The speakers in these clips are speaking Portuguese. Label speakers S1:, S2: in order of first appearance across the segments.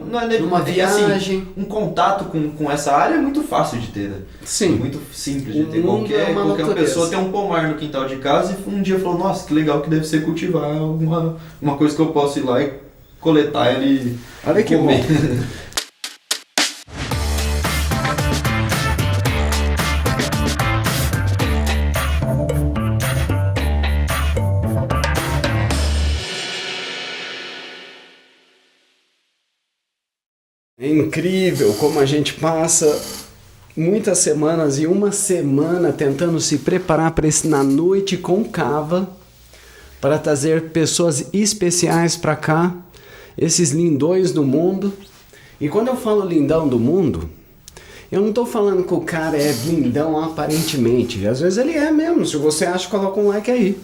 S1: Não é
S2: numa viagem.
S1: Assim, um contato com essa área é muito fácil de ter, né?
S2: Sim.
S1: É muito simples de ter.
S2: Qualquer
S1: pessoa tem um pomar no quintal de casa e um dia falou, nossa, que legal que deve ser cultivar uma coisa que eu posso ir lá e coletar ele.
S2: Olha que
S1: comer.
S2: bom. É incrível como a gente passa muitas semanas e uma semana tentando se preparar para esse Na Noite com Cava, para trazer pessoas especiais para cá, esses lindões do mundo. E quando eu falo lindão do mundo, eu não estou falando que o cara é lindão aparentemente. Às vezes ele é mesmo, se você acha, coloca um like aí.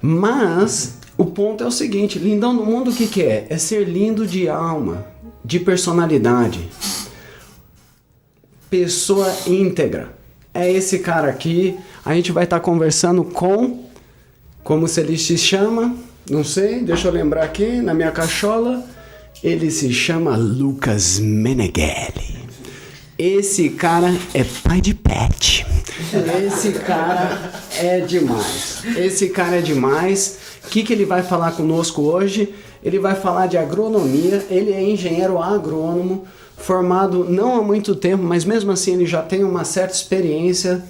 S2: Mas o ponto é o seguinte, lindão do mundo o que é? É ser lindo de alma, de personalidade, pessoa íntegra. É esse cara aqui. A gente vai estar conversando com, como se ele se chama, não sei, deixa eu lembrar aqui na minha cachola, ele se chama Lucas Meneghelli. Esse cara é pai de pet. Esse cara é demais. Esse cara é demais. O que ele vai falar conosco hoje? Ele vai falar de agronomia. Ele é engenheiro agrônomo, formado não há muito tempo, mas mesmo assim ele já tem uma certa experiência.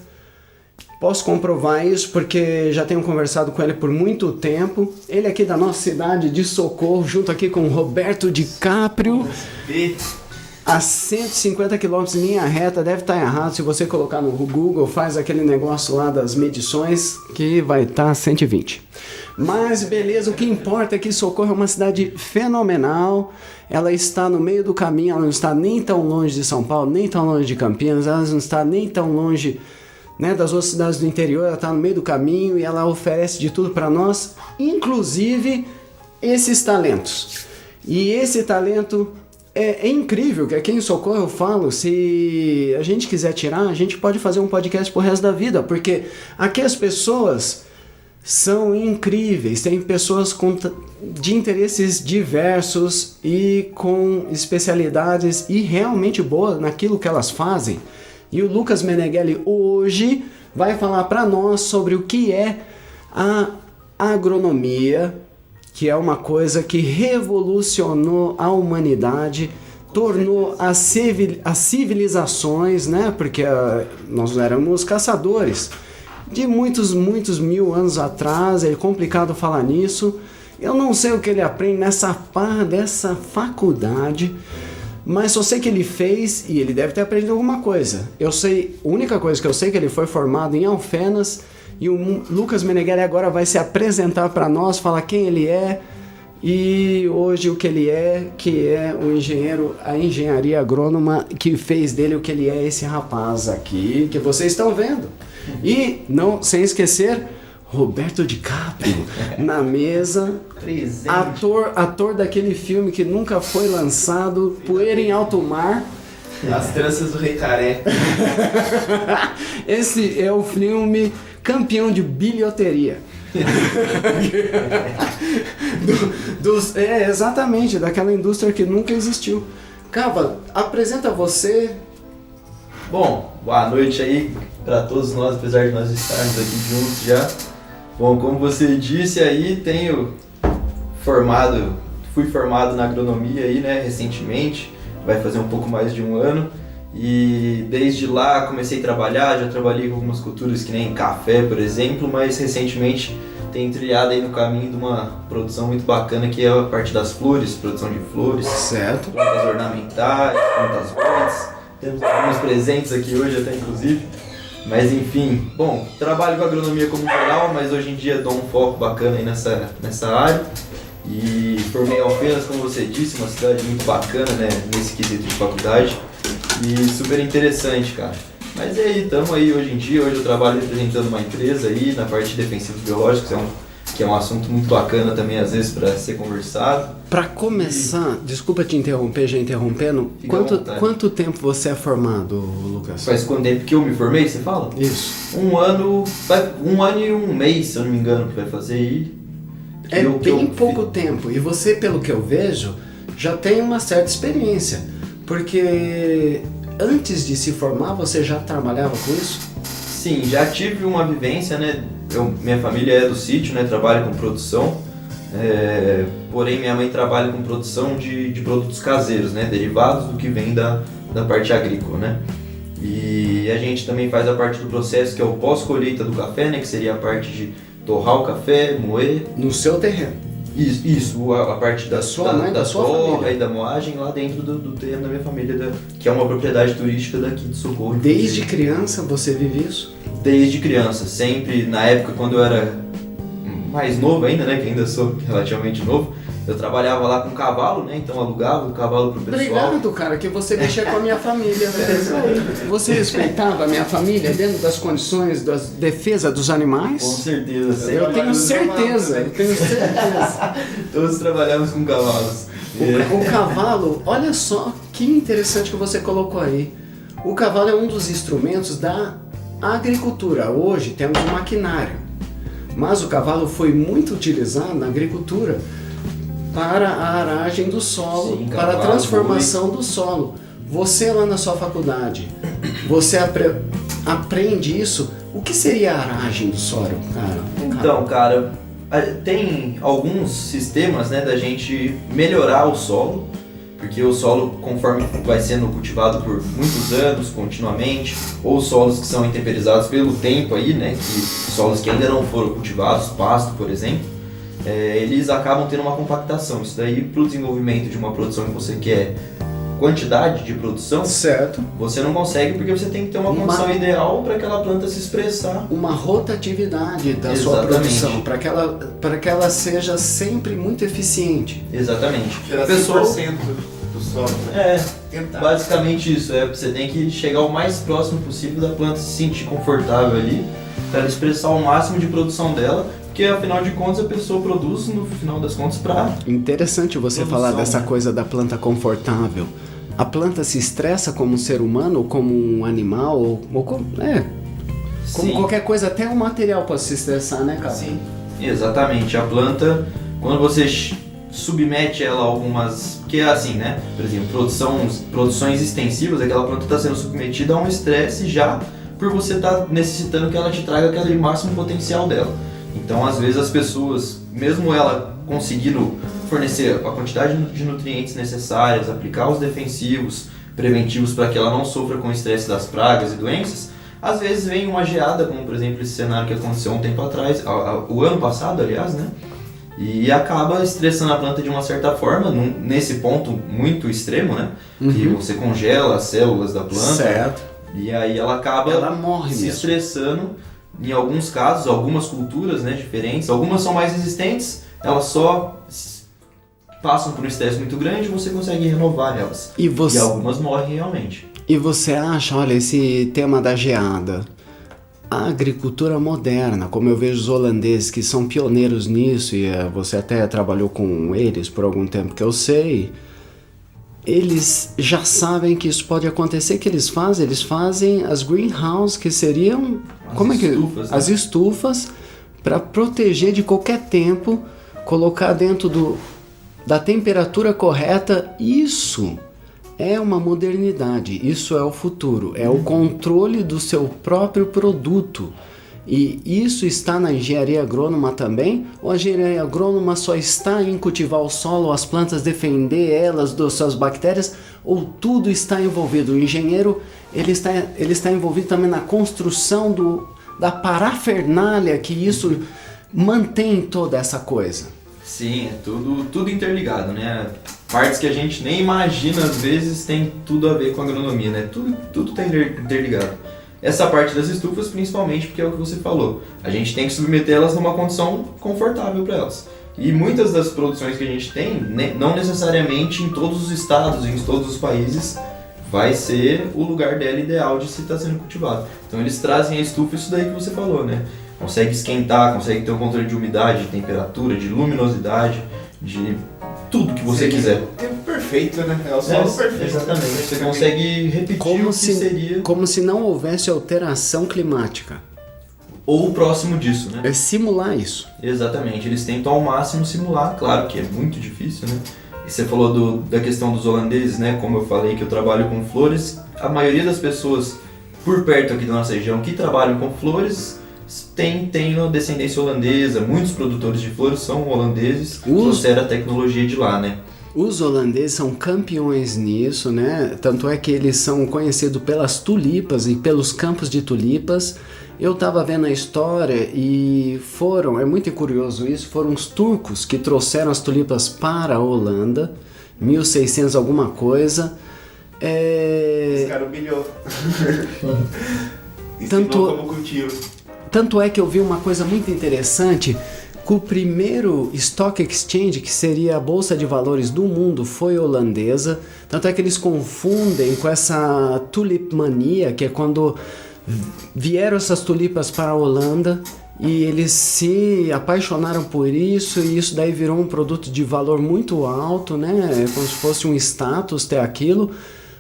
S2: Posso comprovar isso porque já tenho conversado com ele por muito tempo. Ele é aqui da nossa cidade de Socorro, junto aqui com o Roberto DiCaprio. A 150 km em linha reta, deve estar errado. Se você colocar no Google, faz aquele negócio lá das medições que vai estar 120. Mas beleza, o que importa é que Socorro é uma cidade fenomenal. Ela está no meio do caminho, ela não está nem tão longe de São Paulo, nem tão longe de Campinas, ela não está nem tão longe, né, das outras cidades do interior. Ela está no meio do caminho e ela oferece de tudo para nós, inclusive esses talentos. E esse talento é incrível, que aqui em Socorro eu falo, se a gente quiser tirar, a gente pode fazer um podcast pro resto da vida, porque aqui as pessoas são incríveis, tem pessoas de interesses diversos e com especialidades e realmente boas naquilo que elas fazem. E o Lucas Meneghelli hoje vai falar para nós sobre o que é a agronomia, que é uma coisa que revolucionou a humanidade, tornou as civilizações, né? Porque nós éramos caçadores de muitos mil anos atrás. É complicado falar nisso. Eu não sei o que ele aprende nessa dessa faculdade, mas só sei que ele fez e ele deve ter aprendido alguma coisa. Eu sei, a única coisa que eu sei é que ele foi formado em Alfenas. E o Lucas Meneghelli agora vai se apresentar para nós, falar quem ele é e hoje o que ele é, que é o engenheiro, a engenharia agrônoma que fez dele o que ele é, esse rapaz aqui que vocês estão vendo. E não, sem esquecer, Roberto DiCaprio na mesa, ator daquele filme que nunca foi lançado, Poeira em Alto Mar.
S1: As Tranças do Rei Careca.
S2: Esse é o filme campeão de bilheteria. Exatamente, daquela indústria que nunca existiu. Cava, apresenta você.
S1: Bom, boa noite aí para todos nós, apesar de nós estarmos aqui juntos já. Bom, como você disse aí, fui formado na agronomia aí, né, recentemente, vai fazer um pouco mais de um ano. E desde lá comecei a trabalhar, já trabalhei com algumas culturas que nem café, por exemplo, mas recentemente tenho trilhado aí no caminho de uma produção muito bacana que é a parte das flores, produção de flores,
S2: certo?
S1: Plantas ornamentais, plantas verdes. Temos alguns presentes aqui hoje até inclusive, mas enfim, bom, trabalho com agronomia como geral, mas hoje em dia dou um foco bacana aí nessa área. E formei em Alfenas, como você disse, uma cidade muito bacana, né, nesse quesito de faculdade. E super interessante, cara. Mas e aí, estamos aí hoje em dia. Hoje eu trabalho representando uma empresa aí na parte de defensivos biológicos, que é um assunto muito bacana também, às vezes, para ser conversado.
S2: Para começar, desculpa te interromper, já interrompendo, quanto tempo você é formado, Lucas?
S1: Faz quanto tempo que eu me formei, você fala?
S2: Isso.
S1: Um ano e um mês, se eu não me engano, que vai fazer aí.
S2: É bem pouco tempo. E você, pelo que eu vejo, já tem uma certa experiência, porque antes de se formar você já trabalhava com isso?
S1: Sim, já tive uma vivência, né? Minha família é do sítio, né? Trabalha com produção, porém minha mãe trabalha com produção de produtos caseiros, né? Derivados do que vem da parte agrícola, né? E a gente também faz a parte do processo que é o pós-colheita do café, né? Que seria a parte de torrar o café, moer.
S2: No seu terreno?
S1: Isso, a parte da torra
S2: família.
S1: e da moagem lá dentro do terreno da minha família, que é uma propriedade turística daqui de Socorro.
S2: Desde criança você vive isso?
S1: Desde criança, sempre, na época quando eu era mais novo ainda, né, que ainda sou relativamente novo, eu trabalhava lá com cavalo, né, então alugava o cavalo pro pessoal.
S2: Obrigado, cara, que você mexia com a minha família, né? Você respeitava a minha família dentro das condições da defesa dos animais?
S1: Com certeza, sempre.
S2: Eu tenho certeza.
S1: Todos trabalhamos com cavalos.
S2: O cavalo, olha só que interessante que você colocou aí. O cavalo é um dos instrumentos da agricultura. Hoje temos um maquinário, mas o cavalo foi muito utilizado na agricultura para a aragem do solo,
S1: sim,
S2: para a transformação do solo. Você lá na sua faculdade, você aprende isso? O que seria a aragem do solo, cara?
S1: Então, cara, tem alguns sistemas, né, da gente melhorar o solo, porque o solo, conforme vai sendo cultivado por muitos anos, continuamente, ou solos que são intemperizados pelo tempo aí, né, que solos que ainda não foram cultivados, pasto, por exemplo, eles acabam tendo uma compactação. Isso daí, para o desenvolvimento de uma produção que você quer quantidade de produção,
S2: certo,
S1: você não consegue porque você tem que ter uma condição ideal para aquela planta se expressar.
S2: Uma rotatividade da sua produção, para que ela seja sempre muito eficiente.
S1: Exatamente.
S3: Tirar 100% do solo, né?
S1: Basicamente isso. Você tem que chegar o mais próximo possível da planta se sentir confortável ali, para ela expressar o máximo de produção dela, porque afinal de contas a pessoa produz no final das contas para...
S2: Interessante você falar dessa coisa da planta confortável. A planta se estressa como um ser humano, ou como um animal, ou como qualquer coisa, até o material pode se estressar, né, cara?
S3: Sim.
S1: Exatamente. A planta, quando você submete ela a algumas... Porque é assim, né? Por exemplo, produções extensivas, aquela planta está sendo submetida a um estresse já por você estar necessitando que ela te traga aquele máximo potencial dela. Então, às vezes, as pessoas, mesmo ela conseguindo fornecer a quantidade de nutrientes necessárias, aplicar os defensivos, preventivos para que ela não sofra com o estresse das pragas e doenças, às vezes vem uma geada, como por exemplo esse cenário que aconteceu um tempo atrás, o ano passado, aliás, né? E acaba estressando a planta de uma certa forma, nesse ponto muito extremo, né? Que você congela as células da planta.
S2: Certo.
S1: E aí ela acaba
S2: morre
S1: se
S2: mesmo.
S1: Estressando. Em alguns casos, algumas culturas, né, diferentes, algumas são mais resistentes, elas só passam por um estresse muito grande e você consegue renovar elas. E algumas morrem realmente.
S2: E você acha, olha, esse tema da geada, a agricultura moderna, como eu vejo os holandeses que são pioneiros nisso, e você até trabalhou com eles por algum tempo que eu sei, eles já sabem que isso pode acontecer. Que eles fazem as greenhouses, que seriam as estufas, para proteger de qualquer tempo, colocar dentro da temperatura correta. Isso é uma modernidade, isso é o futuro, é o controle do seu próprio produto. E isso está na engenharia agrônoma também? Ou a engenharia agrônoma só está em cultivar o solo, as plantas, defender elas das suas bactérias? Ou tudo está envolvido? O engenheiro ele está envolvido também na construção da parafernália que isso mantém toda essa coisa?
S1: Sim, é tudo interligado, né? Partes que a gente nem imagina às vezes tem tudo a ver com a agronomia, né? Tudo está interligado. Essa parte das estufas, principalmente, porque é o que você falou. A gente tem que submeter elas numa condição confortável para elas. E muitas das produções que a gente tem, não necessariamente em todos os estados, em todos os países, vai ser o lugar dela ideal de se estar sendo cultivado. Então eles trazem a estufa, isso daí que você falou, né? Consegue esquentar, consegue ter um controle de umidade, de temperatura, de luminosidade, de tudo que você quiser.
S3: É perfeito, né? É o solo perfeito.
S1: Exatamente. Você consegue repetir o que seria...
S2: Como se não houvesse alteração climática.
S1: Ou próximo disso, né?
S2: É simular isso.
S1: Exatamente. Eles tentam ao máximo simular. Claro que é muito difícil, né? E você falou da questão dos holandeses, né? Como eu falei que eu trabalho com flores, a maioria das pessoas por perto aqui da nossa região que trabalham com flores tem descendência holandesa. Muitos produtores de flores são holandeses, trouxeram a tecnologia de lá, né?
S2: Os holandeses são campeões nisso, né? Tanto é que eles são conhecidos pelas tulipas e pelos campos de tulipas. Eu estava vendo a história e é muito curioso isso, foram os turcos que trouxeram as tulipas para a Holanda, 1600 alguma coisa.
S3: Esse cara humilhou. Ensinou como cultivo.
S2: Tanto é que eu vi uma coisa muito interessante, que o primeiro Stock Exchange, que seria a Bolsa de Valores do mundo, foi holandesa. Tanto é que eles confundem com essa tulip mania, que é quando vieram essas tulipas para a Holanda e eles se apaixonaram por isso, e isso daí virou um produto de valor muito alto, né? Como se fosse um status ter aquilo.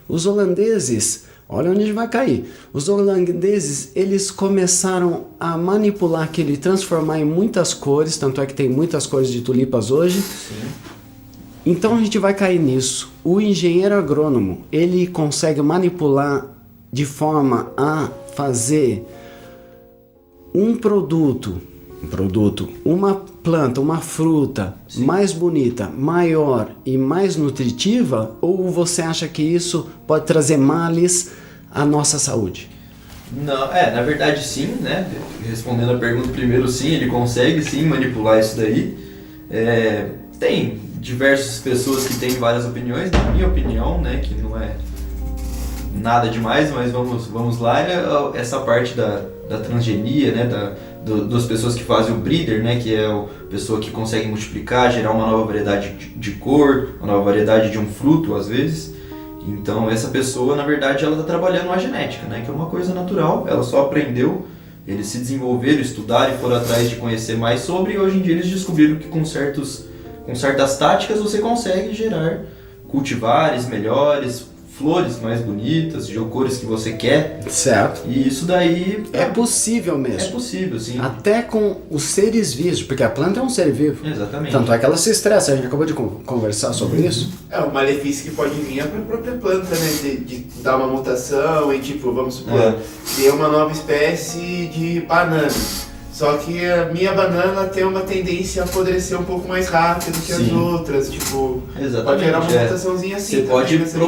S2: Os holandeses, olha onde a gente vai cair. Os holandeses, eles começaram a manipular aquilo e transformar em muitas cores, tanto é que tem muitas cores de tulipas hoje.
S1: Sim.
S2: Então a gente vai cair nisso. O engenheiro agrônomo, ele consegue manipular de forma a fazer um produto, uma planta, uma fruta
S1: Sim.
S2: mais bonita, maior e mais nutritiva, ou você acha que isso pode trazer males à nossa saúde?
S1: Não, na verdade sim, né? Respondendo a pergunta primeiro, sim, ele consegue sim manipular isso daí. Tem diversas pessoas que têm várias opiniões, na minha opinião, né, que não é nada demais, mas vamos lá, essa parte da transgenia, né, das pessoas que fazem o breeder, né, que é a pessoa que consegue multiplicar, gerar uma nova variedade de cor, uma nova variedade de um fruto, às vezes. Então essa pessoa, na verdade, ela está trabalhando a genética, né, que é uma coisa natural, ela só aprendeu, eles se desenvolveram, estudaram e foram atrás de conhecer mais sobre, e hoje em dia eles descobriram que com certas táticas você consegue gerar cultivares melhores, flores mais bonitas, de cores que você quer.
S2: Certo.
S1: E isso daí
S2: É possível mesmo.
S1: é possível, sim.
S2: Até com os seres vivos, porque a planta é um ser vivo.
S1: Exatamente.
S2: Tanto é que ela se estressa, a gente acabou de conversar sobre isso.
S3: O malefício que pode vir é para a própria planta, né? De dar uma mutação e, tipo, vamos supor, ter uma nova espécie de banana. Só que a minha banana tem uma tendência a apodrecer um pouco mais rápido que as
S1: Sim.
S3: outras, tipo,
S1: Exatamente,
S3: pode gerar uma mutaçãozinha assim.
S1: Você pode
S3: nessa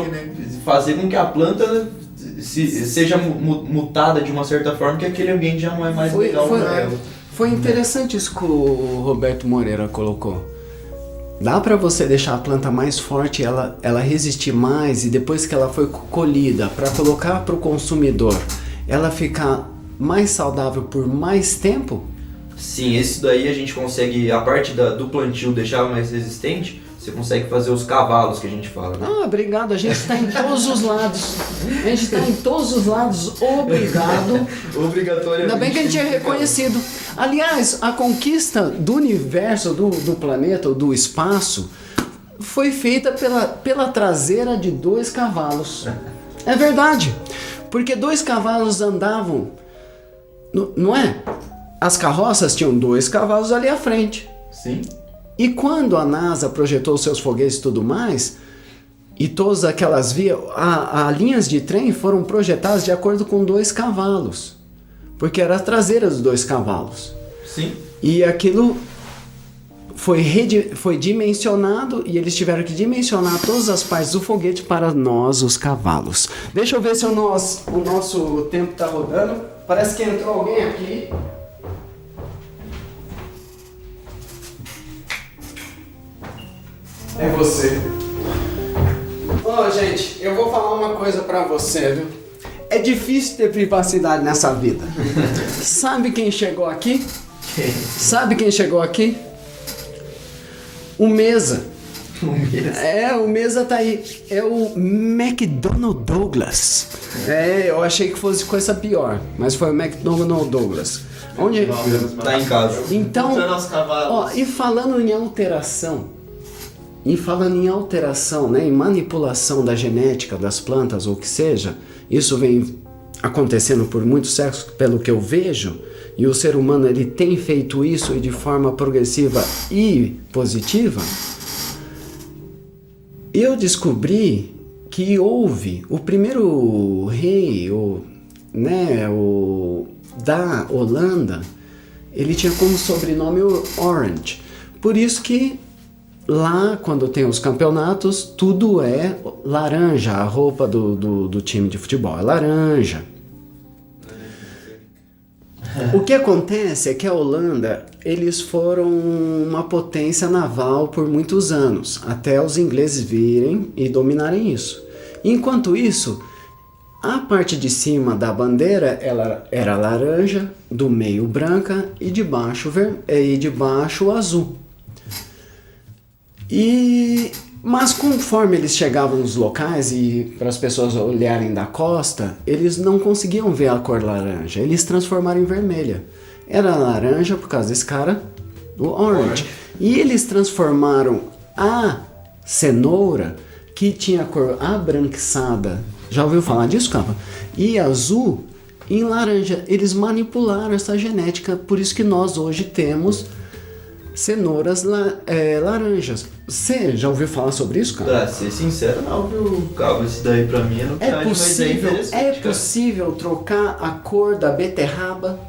S1: fazer com que a planta seja mutada de uma certa forma, que aquele ambiente já não é mais legal para ela.
S2: Foi interessante isso que o Roberto Moreira colocou. Dá para você deixar a planta mais forte, ela resistir mais, e depois que ela foi colhida, para colocar para o consumidor, ela ficar mais saudável por mais tempo?
S1: Sim, isso daí a gente consegue, a parte do plantio deixar mais resistente, você consegue fazer os cavalos que a gente fala, né?
S2: Obrigado, a gente está em todos os lados. A gente está em todos os lados, obrigado.
S1: Obrigatoriamente.
S2: Ainda bem que a gente é reconhecido. Aliás, a conquista do universo, do planeta, ou do espaço, foi feita pela traseira de 2 cavalos. É verdade, porque 2 cavalos andavam, não é? As carroças tinham 2 cavalos ali à frente.
S1: Sim.
S2: E quando a NASA projetou seus foguetes e tudo mais, e todas aquelas vias, as linhas de trem foram projetadas de acordo com 2 cavalos, porque era a traseira dos 2 cavalos.
S1: Sim.
S2: E aquilo foi dimensionado, e eles tiveram que dimensionar todas as partes do foguete para nós, os cavalos. Deixa eu ver se o nosso tempo está rodando. Parece que entrou alguém aqui. É você. Gente, eu vou falar uma coisa pra você, viu? É difícil ter privacidade nessa vida. Sabe quem chegou aqui? Sabe quem chegou aqui? O Mesa. O Mesa tá aí. É o McDonnell Douglas. Eu achei que fosse coisa pior, mas foi o McDonnell Douglas. Onde?
S1: Tá em casa.
S2: Então, e falando em alteração, né, em manipulação da genética das plantas ou o que seja, isso vem acontecendo por muitos séculos, pelo que eu vejo, e o ser humano ele tem feito isso, e de forma progressiva e positiva. eu descobri que houve o primeiro rei, da Holanda, ele tinha como sobrenome o Orange. Por isso que lá, quando tem os campeonatos, tudo é laranja. A roupa do time de futebol é laranja. O que acontece é que a Holanda, eles foram uma potência naval por muitos anos, até os ingleses virem e dominarem isso. Enquanto isso, a parte de cima da bandeira ela era laranja, do meio branca e de baixo azul. Mas conforme eles chegavam nos locais e para as pessoas olharem da costa, eles não conseguiam ver a cor laranja, eles transformaram em vermelha. Era laranja por causa desse cara, o Orange. E eles transformaram a cenoura, que tinha a cor abranquiçada, já ouviu falar disso, Capa? E azul, em laranja. Eles manipularam essa genética, por isso que nós hoje temos cenouras laranjas. Você já ouviu falar sobre isso, cara?
S1: Pra ser sincero, não, viu, Cabo? Isso daí pra mim é novidade, mas é interessante,
S2: É possível trocar a cor da beterraba?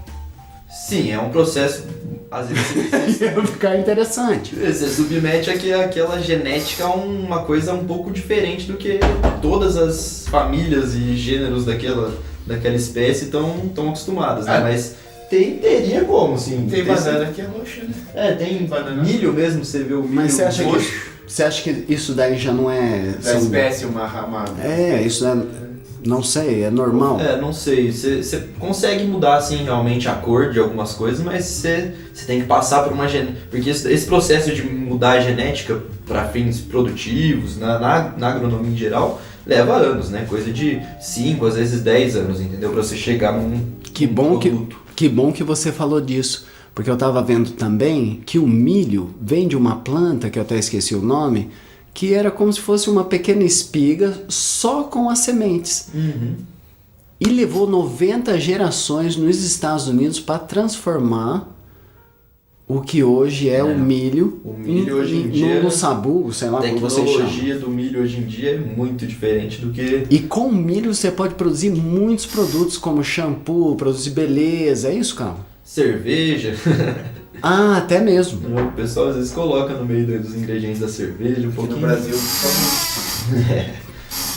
S1: Sim, é um processo, às vezes
S2: Vai ficar interessante.
S1: você submete aquela genética a uma coisa um pouco diferente do que todas as famílias e gêneros daquela espécie estão acostumadas, né? Mas teria como, sim.
S3: Tem banana que é roxa, né?
S1: Tem milho mesmo, você vê o milho.
S2: Mas
S1: roxo.
S2: você acha que isso daí já não é...
S3: Da espécie, uma...
S2: isso é... Não sei, é normal.
S1: Não sei. Você consegue mudar, assim, realmente a cor de algumas coisas, mas você tem que passar por uma genética. Porque esse processo de mudar a genética para fins produtivos, na agronomia em geral, leva anos, né? Coisa de 5, às vezes 10 anos, entendeu? Para você chegar num produto.
S2: Que bom que você falou disso. Porque eu estava vendo também que o milho vem de uma planta, que eu até esqueci o nome, que era como se fosse uma pequena espiga só com as sementes.
S1: Uhum.
S2: E levou 90 gerações nos Estados Unidos para transformar o que hoje é o milho.
S1: O milho hoje em dia...
S2: No sabugo, sei lá como você chama.
S1: A tecnologia do milho hoje em dia é muito diferente do que...
S2: E com o milho você pode produzir muitos produtos, como shampoo, produtos de beleza. É isso, cara?
S1: Cerveja...
S2: Ah, até mesmo.
S1: O pessoal às vezes coloca no meio dos ingredientes da cerveja um pouquinho.
S3: No Brasil,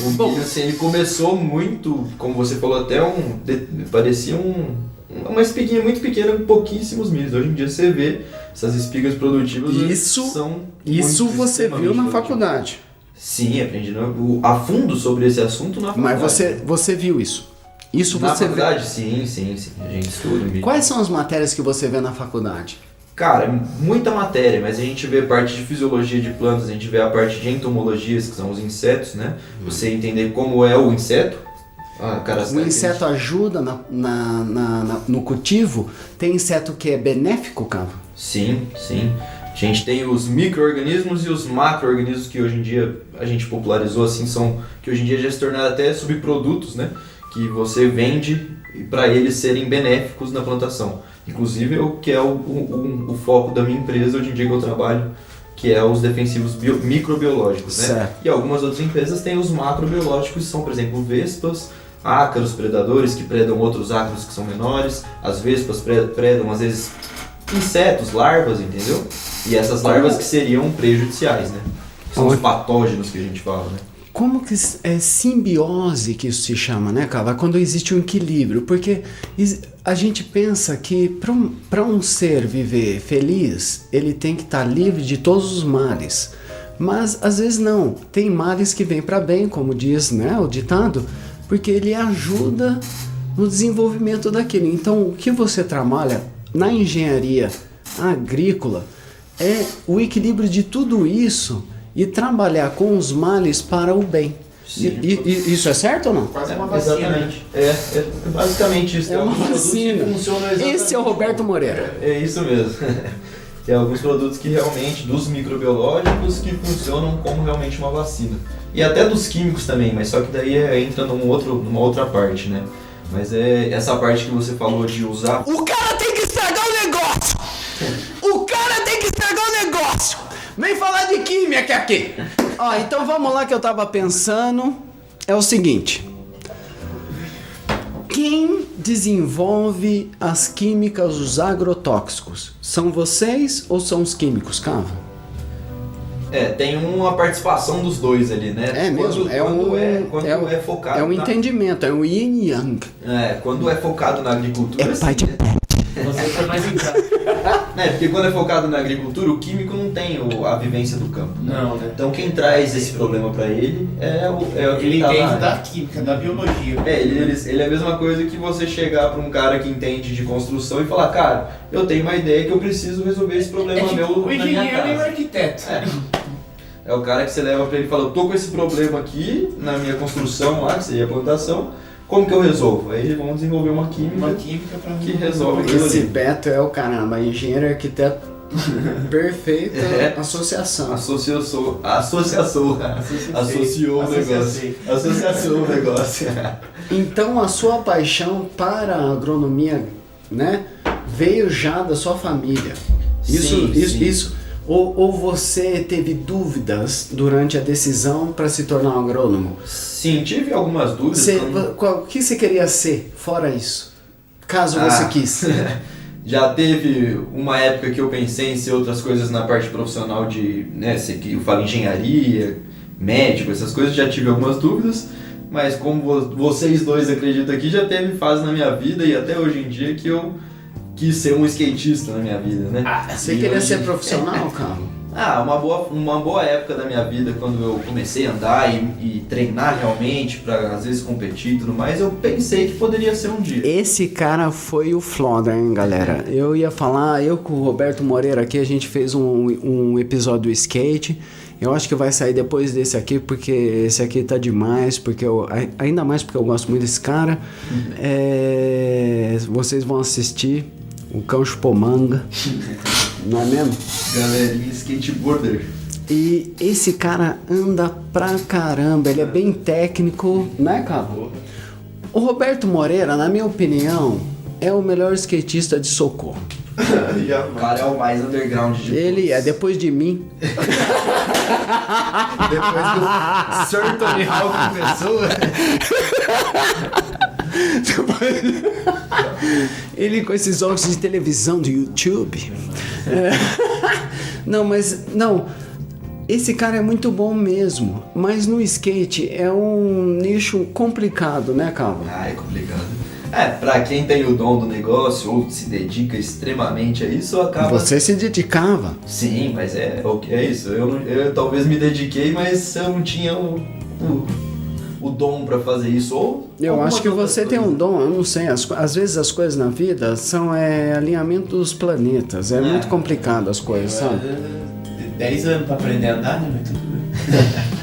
S1: O milho, assim, ele começou muito, como você falou, até parecia uma espiguinha muito pequena com pouquíssimos milhos. Hoje em dia você vê essas espigas produtivas.
S2: Isso você viu na faculdade.
S1: Sim, aprendi a fundo sobre esse assunto na faculdade.
S2: Mas você viu isso? Isso
S1: na
S2: você
S1: faculdade? Sim. A gente estuda milho.
S2: Quais são as matérias que você vê na faculdade?
S1: Cara, muita matéria, mas a gente vê a parte de fisiologia de plantas, a gente vê a parte de entomologias, que são os insetos, né? Você entender como é o inseto.
S2: O inseto ajuda no cultivo? Tem inseto que é benéfico, cara?
S1: Sim. A gente tem os micro-organismos e os macro-organismos que hoje em dia a gente popularizou, assim, que hoje em dia já se tornaram até subprodutos, né? Que você vende para eles serem benéficos na plantação. Inclusive, que é o foco da minha empresa hoje em dia que eu trabalho, que é os defensivos microbiológicos, né?
S2: Certo.
S1: E algumas outras empresas têm os macrobiológicos, que são, por exemplo, vespas, ácaros predadores que predam outros ácaros que são menores. As vespas predam, às vezes, insetos, larvas, entendeu? E essas larvas que seriam prejudiciais, né? São os patógenos que a gente fala, né?
S2: Como que é simbiose que isso se chama, né, cara? Quando existe um equilíbrio. Porque a gente pensa que para um ser viver feliz, ele tem que estar livre de todos os males. Mas às vezes não. Tem males que vêm para bem, como diz, né, o ditado, porque ele ajuda no desenvolvimento daquilo. Então, o que você trabalha na engenharia agrícola é o equilíbrio de tudo isso e trabalhar com os males para o bem. Isso é certo ou não?
S3: Quase uma vacina.
S1: Exatamente. É basicamente isso.
S2: É uma vacina. Esse é o Roberto Moreira.
S1: É isso mesmo. Tem alguns produtos que realmente, dos microbiológicos, que funcionam como realmente uma vacina. E até dos químicos também, mas só que daí entra numa outra parte, né? Mas é essa parte que você falou de usar...
S2: O cara tem que estragar o negócio! O cara tem que estragar o negócio! Vem falar de química aqui! Ó, então vamos lá que eu tava pensando. É o seguinte. Quem desenvolve as químicas, os agrotóxicos? São vocês ou são os químicos, Cava?
S1: Tem uma participação dos dois ali, né?
S2: É mesmo?
S1: Quando é focado
S2: É um entendimento, é um yin e yang.
S1: Quando é focado na agricultura...
S2: É pai de pé.
S4: Você foi mais em casa.
S1: Porque quando é focado na agricultura, o químico não tem a vivência do campo.
S4: Não, né?
S1: Então quem traz esse problema pra ele é o que
S3: Ele
S1: tá
S3: entende
S1: lá.
S3: da química, da biologia.
S1: Ele é a mesma coisa que você chegar pra um cara que entende de construção e falar, cara, eu tenho uma ideia que eu preciso resolver esse problema meu
S3: o
S1: na minha
S3: engenheiro e o
S1: casa.
S3: arquiteto.
S1: É o cara que você leva pra ele e fala, eu tô com esse problema aqui na minha construção lá, que seria a plantação, como que eu resolvo? Aí eles vão desenvolver uma química
S3: Pra
S1: que resolve aquilo
S2: Esse
S1: ali.
S2: Beto é o caramba, engenheiro e arquiteto perfeita associação.
S1: Associou o negócio. Associação o negócio.
S2: Então a sua paixão para a agronomia, né, veio já da sua família.
S1: Sim.
S2: Isso. Ou você teve dúvidas durante a decisão para se tornar um agrônomo?
S1: Sim, tive algumas dúvidas.
S2: O que você queria ser fora isso? Caso você quis.
S1: Já teve uma época que eu pensei em ser outras coisas na parte profissional de, né, eu falo engenharia, médico, essas coisas, já tive algumas dúvidas, mas como vocês dois acreditam aqui, já teve fase na minha vida e até hoje em dia que eu quis ser um skatista na minha vida, né?
S2: Você
S1: E
S2: queria
S1: hoje-
S2: ser profissional, cara?
S1: Uma boa época da minha vida, quando eu comecei a andar e treinar realmente, pra às vezes competir e tudo mais, eu pensei que poderia ser um dia.
S2: Esse cara foi o Flodder, hein, galera? Eu ia falar, eu com o Roberto Moreira aqui, a gente fez um episódio do skate. Eu acho que vai sair depois desse aqui, porque esse aqui tá demais, ainda mais porque eu gosto muito desse cara. Vocês vão assistir o Cão Chupou Manga, não é mesmo?
S1: Galerinha skateboarder.
S2: E esse cara anda pra caramba, ele é bem técnico, né, cara? O Roberto Moreira, na minha opinião, é o melhor skatista de Socorro.
S1: O cara é o mais underground de
S2: Ele é, depois de mim.
S1: Depois do Sir Tony Hawk começou.
S2: Ele com esses óculos de televisão do YouTube. Não, esse cara é muito bom mesmo. Mas no skate é um nicho complicado, né, Cava?
S1: É complicado. Pra quem tem o dom do negócio ou se dedica extremamente a isso, acaba...
S2: Você se dedicava.
S1: Sim, mas é isso. Eu talvez me dediquei, mas eu não tinha o dom pra fazer isso. Ou
S2: Eu acho que
S1: algumas
S2: você
S1: outras
S2: tem um
S1: coisas.
S2: dom, eu não sei. Às vezes as coisas na vida são alinhamento dos planetas. É muito complicado as coisas, sabe?
S3: 10 anos pra aprender a andar, né? Mas tudo bem.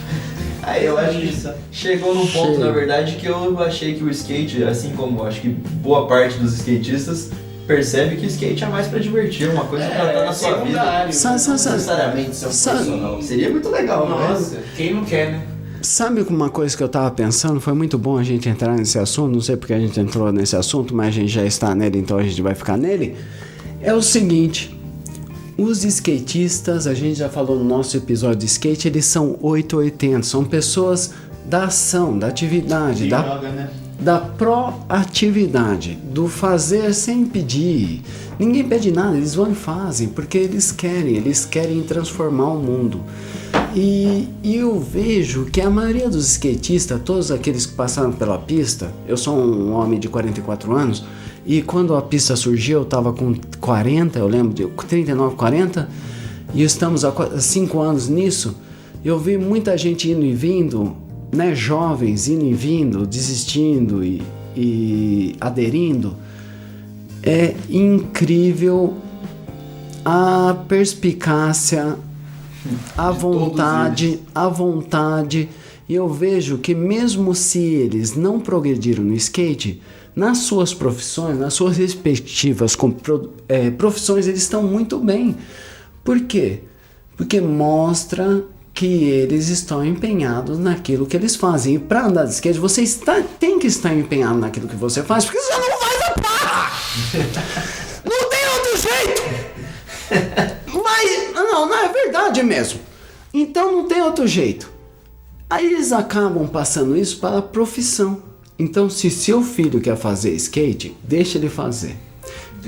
S1: Aí eu acho que chegou num ponto, na verdade, que eu achei que o skate, assim como acho que boa parte dos skatistas, percebe que skate é mais pra divertir, uma coisa pra estar na sua vida.
S3: secundário.
S2: Sa- sa-
S1: Não
S2: sa-
S1: necessariamente ser um
S2: Sa-
S1: profissional. Seria muito legal, mas...
S3: Nossa, quem não quer, né?
S2: Sabe uma coisa que eu tava pensando? Foi muito bom a gente entrar nesse assunto. Não sei porque a gente entrou nesse assunto, mas a gente já está nele, então a gente vai ficar nele. É o seguinte: os skatistas, a gente já falou no nosso episódio de skate, eles são 880. São pessoas da ação, da atividade,
S3: Joga, né?
S2: da proatividade, do fazer sem pedir. Ninguém pede nada, eles vão e fazem, porque eles querem transformar o mundo. E eu vejo que a maioria dos skatistas, todos aqueles que passaram pela pista, eu sou um homem de 44 anos, e quando a pista surgiu eu estava com 40, eu lembro de 39, 40, e estamos há 5 anos nisso, eu vi muita gente indo e vindo, né, jovens indo e vindo, desistindo e aderindo. É incrível a perspicácia, a vontade, e eu vejo que mesmo se eles não progrediram no skate, nas suas profissões, nas suas respectivas profissões, eles estão muito bem. Por quê? Porque mostra que eles estão empenhados naquilo que eles fazem. E para andar de skate, você tem que estar empenhado naquilo que você faz, porque você não vai dar barra! Não tem outro jeito! Mas, não é verdade mesmo. Então não tem outro jeito. Aí eles acabam passando isso para a profissão. Então, se seu filho quer fazer skate, deixa ele fazer.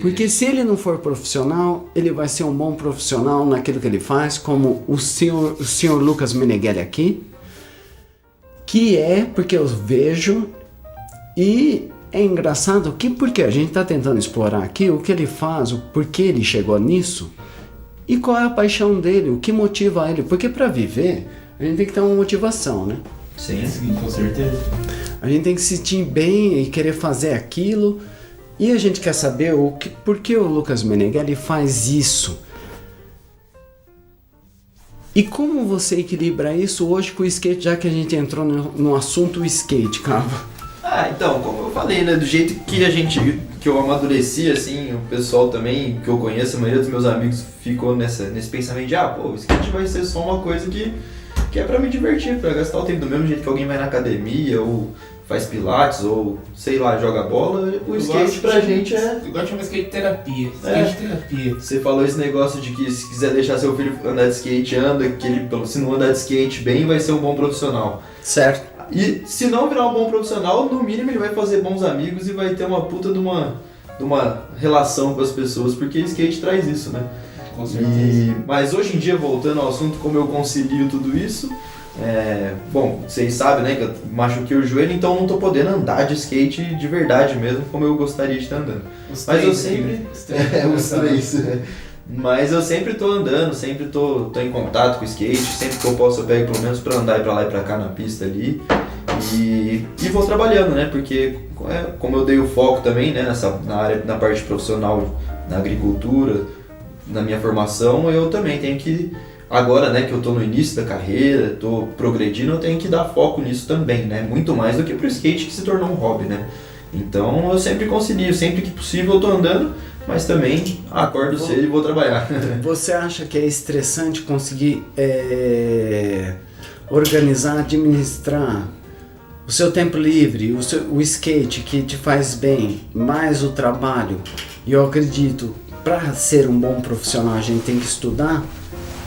S2: Porque se ele não for profissional, ele vai ser um bom profissional naquilo que ele faz, como o senhor Lucas Meneghelli aqui, que é porque eu vejo e é engraçado que porque a gente está tentando explorar aqui o que ele faz, o porquê ele chegou nisso e qual é a paixão dele, o que motiva ele. Porque para viver, a gente tem que ter uma motivação, né?
S1: Sim.
S4: Com certeza.
S2: A gente tem que se sentir bem e querer fazer aquilo. E a gente quer saber por que o Lucas Meneghelli faz isso. E como você equilibra isso hoje com o skate, já que a gente entrou no assunto skate, cara?
S1: Então, como eu falei, né, do jeito que eu amadureci, assim, o pessoal também, que eu conheço, a maioria dos meus amigos ficou nesse pensamento de, o skate vai ser só uma coisa que é pra me divertir, pra gastar o tempo do mesmo jeito que alguém vai na academia, ou faz pilates, ou, sei lá, joga bola, o skate pra gente é...
S3: Eu gosto de chamar skate terapia.
S1: Skate
S3: terapia.
S1: Você falou esse negócio de que se quiser deixar seu filho andar de skate, anda, que ele, se não andar de skate bem, vai ser um bom profissional.
S2: Certo.
S1: E se não virar um bom profissional, no mínimo ele vai fazer bons amigos e vai ter uma puta de uma relação com as pessoas, porque skate traz isso, né?
S3: Com certeza.
S1: Mas hoje em dia, voltando ao assunto, como eu concilio tudo isso, bom, vocês sabem, né, que eu machuquei o joelho, então eu não tô podendo andar de skate de verdade mesmo, como eu gostaria de estar andando. Mas eu sempre... Os três. Mas eu sempre tô andando, sempre tô em contato com o skate, sempre que eu posso eu pego pelo menos pra andar e pra lá e pra cá na pista ali. E vou trabalhando, né, porque como eu dei o foco também, né, na parte profissional, na agricultura, na minha formação, eu também tenho que... Agora, né, que eu tô no início da carreira, tô progredindo, eu tenho que dar foco nisso também, né? Muito mais do que pro skate, que se tornou um hobby, né? Então eu sempre concilio, sempre que possível eu tô andando, mas também acordo cedo e vou trabalhar.
S2: Você acha que é estressante conseguir organizar, administrar o seu tempo livre, o skate que te faz bem, mais o trabalho? E eu acredito, para ser um bom profissional a gente tem que estudar.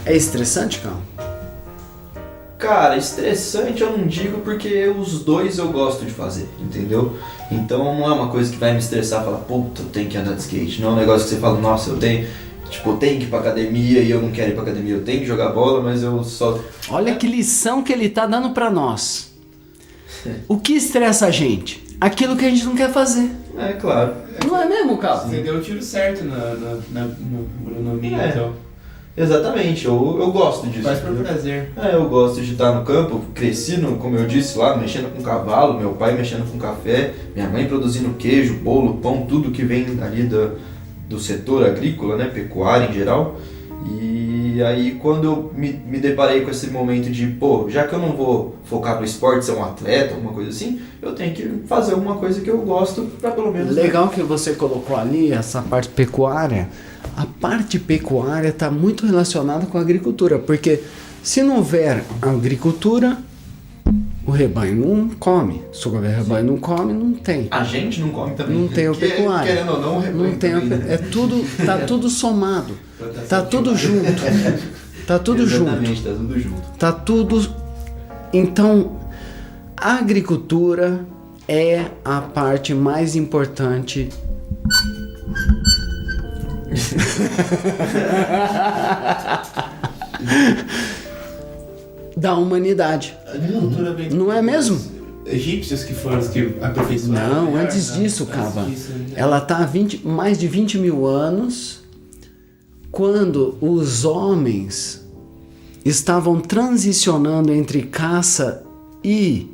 S2: É estressante, cara?
S1: Cara, estressante eu não digo porque os dois eu gosto de fazer, entendeu? Então não é uma coisa que vai me estressar, falar, puta, eu tenho que andar de skate. Não é um negócio que você fala, nossa, eu tenho que ir pra academia e eu não quero ir pra academia. Eu tenho que jogar bola, mas eu só...
S2: Olha que lição que ele tá dando pra nós. O que estressa a gente? Aquilo que a gente não quer fazer.
S1: É, claro.
S2: Não é mesmo, cara?
S3: Você deu o tiro certo no agronomia, então.
S1: Exatamente, eu gosto disso.
S3: Faz por prazer.
S1: Eu gosto de estar no campo, cresci, como eu disse lá, mexendo com cavalo, meu pai mexendo com café, minha mãe produzindo queijo, bolo, pão, tudo que vem ali do setor agrícola, né, pecuária em geral. E aí quando eu me deparei com esse momento de, já que eu não vou focar no esporte, ser um atleta, alguma coisa assim, eu tenho que fazer alguma coisa que eu gosto pra pelo menos...
S2: Legal que você colocou ali essa parte pecuária. A parte pecuária está muito relacionada com a agricultura, porque se não houver agricultura, o rebanho não come. Se o rebanho não come, não tem.
S1: A gente não come também.
S2: Não tem o pecuário.
S1: Querendo ou não, o rebanho
S2: não tem tá tudo somado. Tá tudo junto. Tá tudo junto.
S1: Exatamente, tá tudo junto.
S2: Tá tudo... Então, a agricultura é a parte mais importante da humanidade.
S3: A agricultura vem...
S2: Não é mesmo?
S3: Egípcios que foram os que aperfeiçoaram.
S2: Não, antes disso, Cava. Ela está há mais de 20 mil anos, quando os homens estavam transicionando entre caça e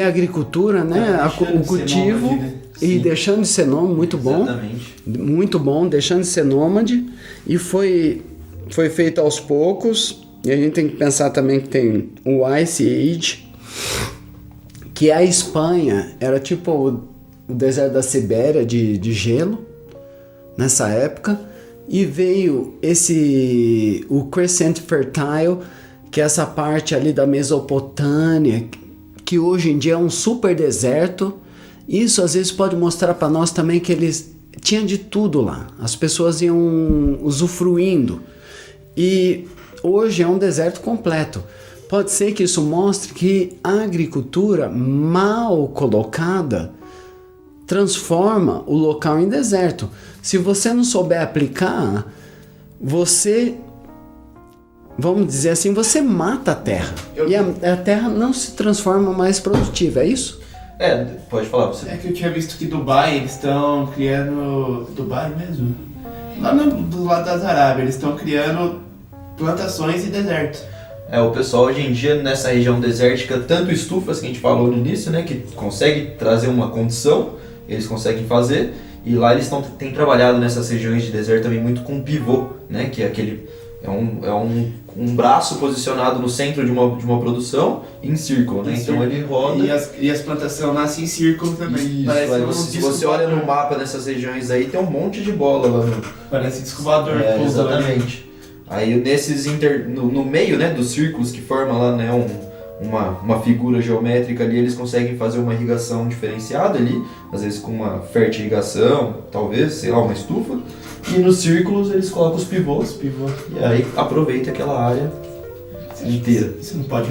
S2: agricultura, né? O cultivo, e deixando de ser nômade, muito bom.
S1: Exatamente.
S2: Muito bom, deixando de ser nômade. E foi feito aos poucos. E a gente tem que pensar também que tem o Ice Age, que a Espanha era tipo o deserto da Sibéria de gelo, nessa época. E veio o Crescent Fertile, que é essa parte ali da Mesopotâmia, que hoje em dia é um super deserto. Isso às vezes pode mostrar para nós também que eles tinham de tudo lá. As pessoas iam usufruindo. E hoje é um deserto completo. Pode ser que isso mostre que a agricultura mal colocada transforma o local em deserto. Se você não souber aplicar, você, vamos dizer assim, você mata a terra. E a terra não se transforma mais produtiva, é isso?
S1: Pode falar pra você.
S3: É que eu tinha visto que Dubai, eles estão criando... Dubai mesmo? Lá do lado das Arábias, eles estão criando plantações e desertos.
S1: O pessoal hoje em dia nessa região desértica, tanto estufas que a gente falou no início, né, que consegue trazer uma condição, eles conseguem fazer, e lá eles têm trabalhado nessas regiões de deserto também muito com pivô, né, que é aquele um braço posicionado no centro de uma produção em círculo, né? Então ele roda.
S3: E as plantações nascem em círculo também.
S1: Isso, se você olha no mapa dessas regiões aí, tem um monte de bola lá no...
S3: Parece descobridor.
S1: Exatamente. Aí nesses no meio, né, dos círculos que formam lá, né, uma figura geométrica ali, eles conseguem fazer uma irrigação diferenciada ali, às vezes com uma fertirrigação, talvez, sei lá, uma estufa. E nos círculos eles colocam os pivôs. E aí aproveita aquela área inteira.
S3: Isso não pode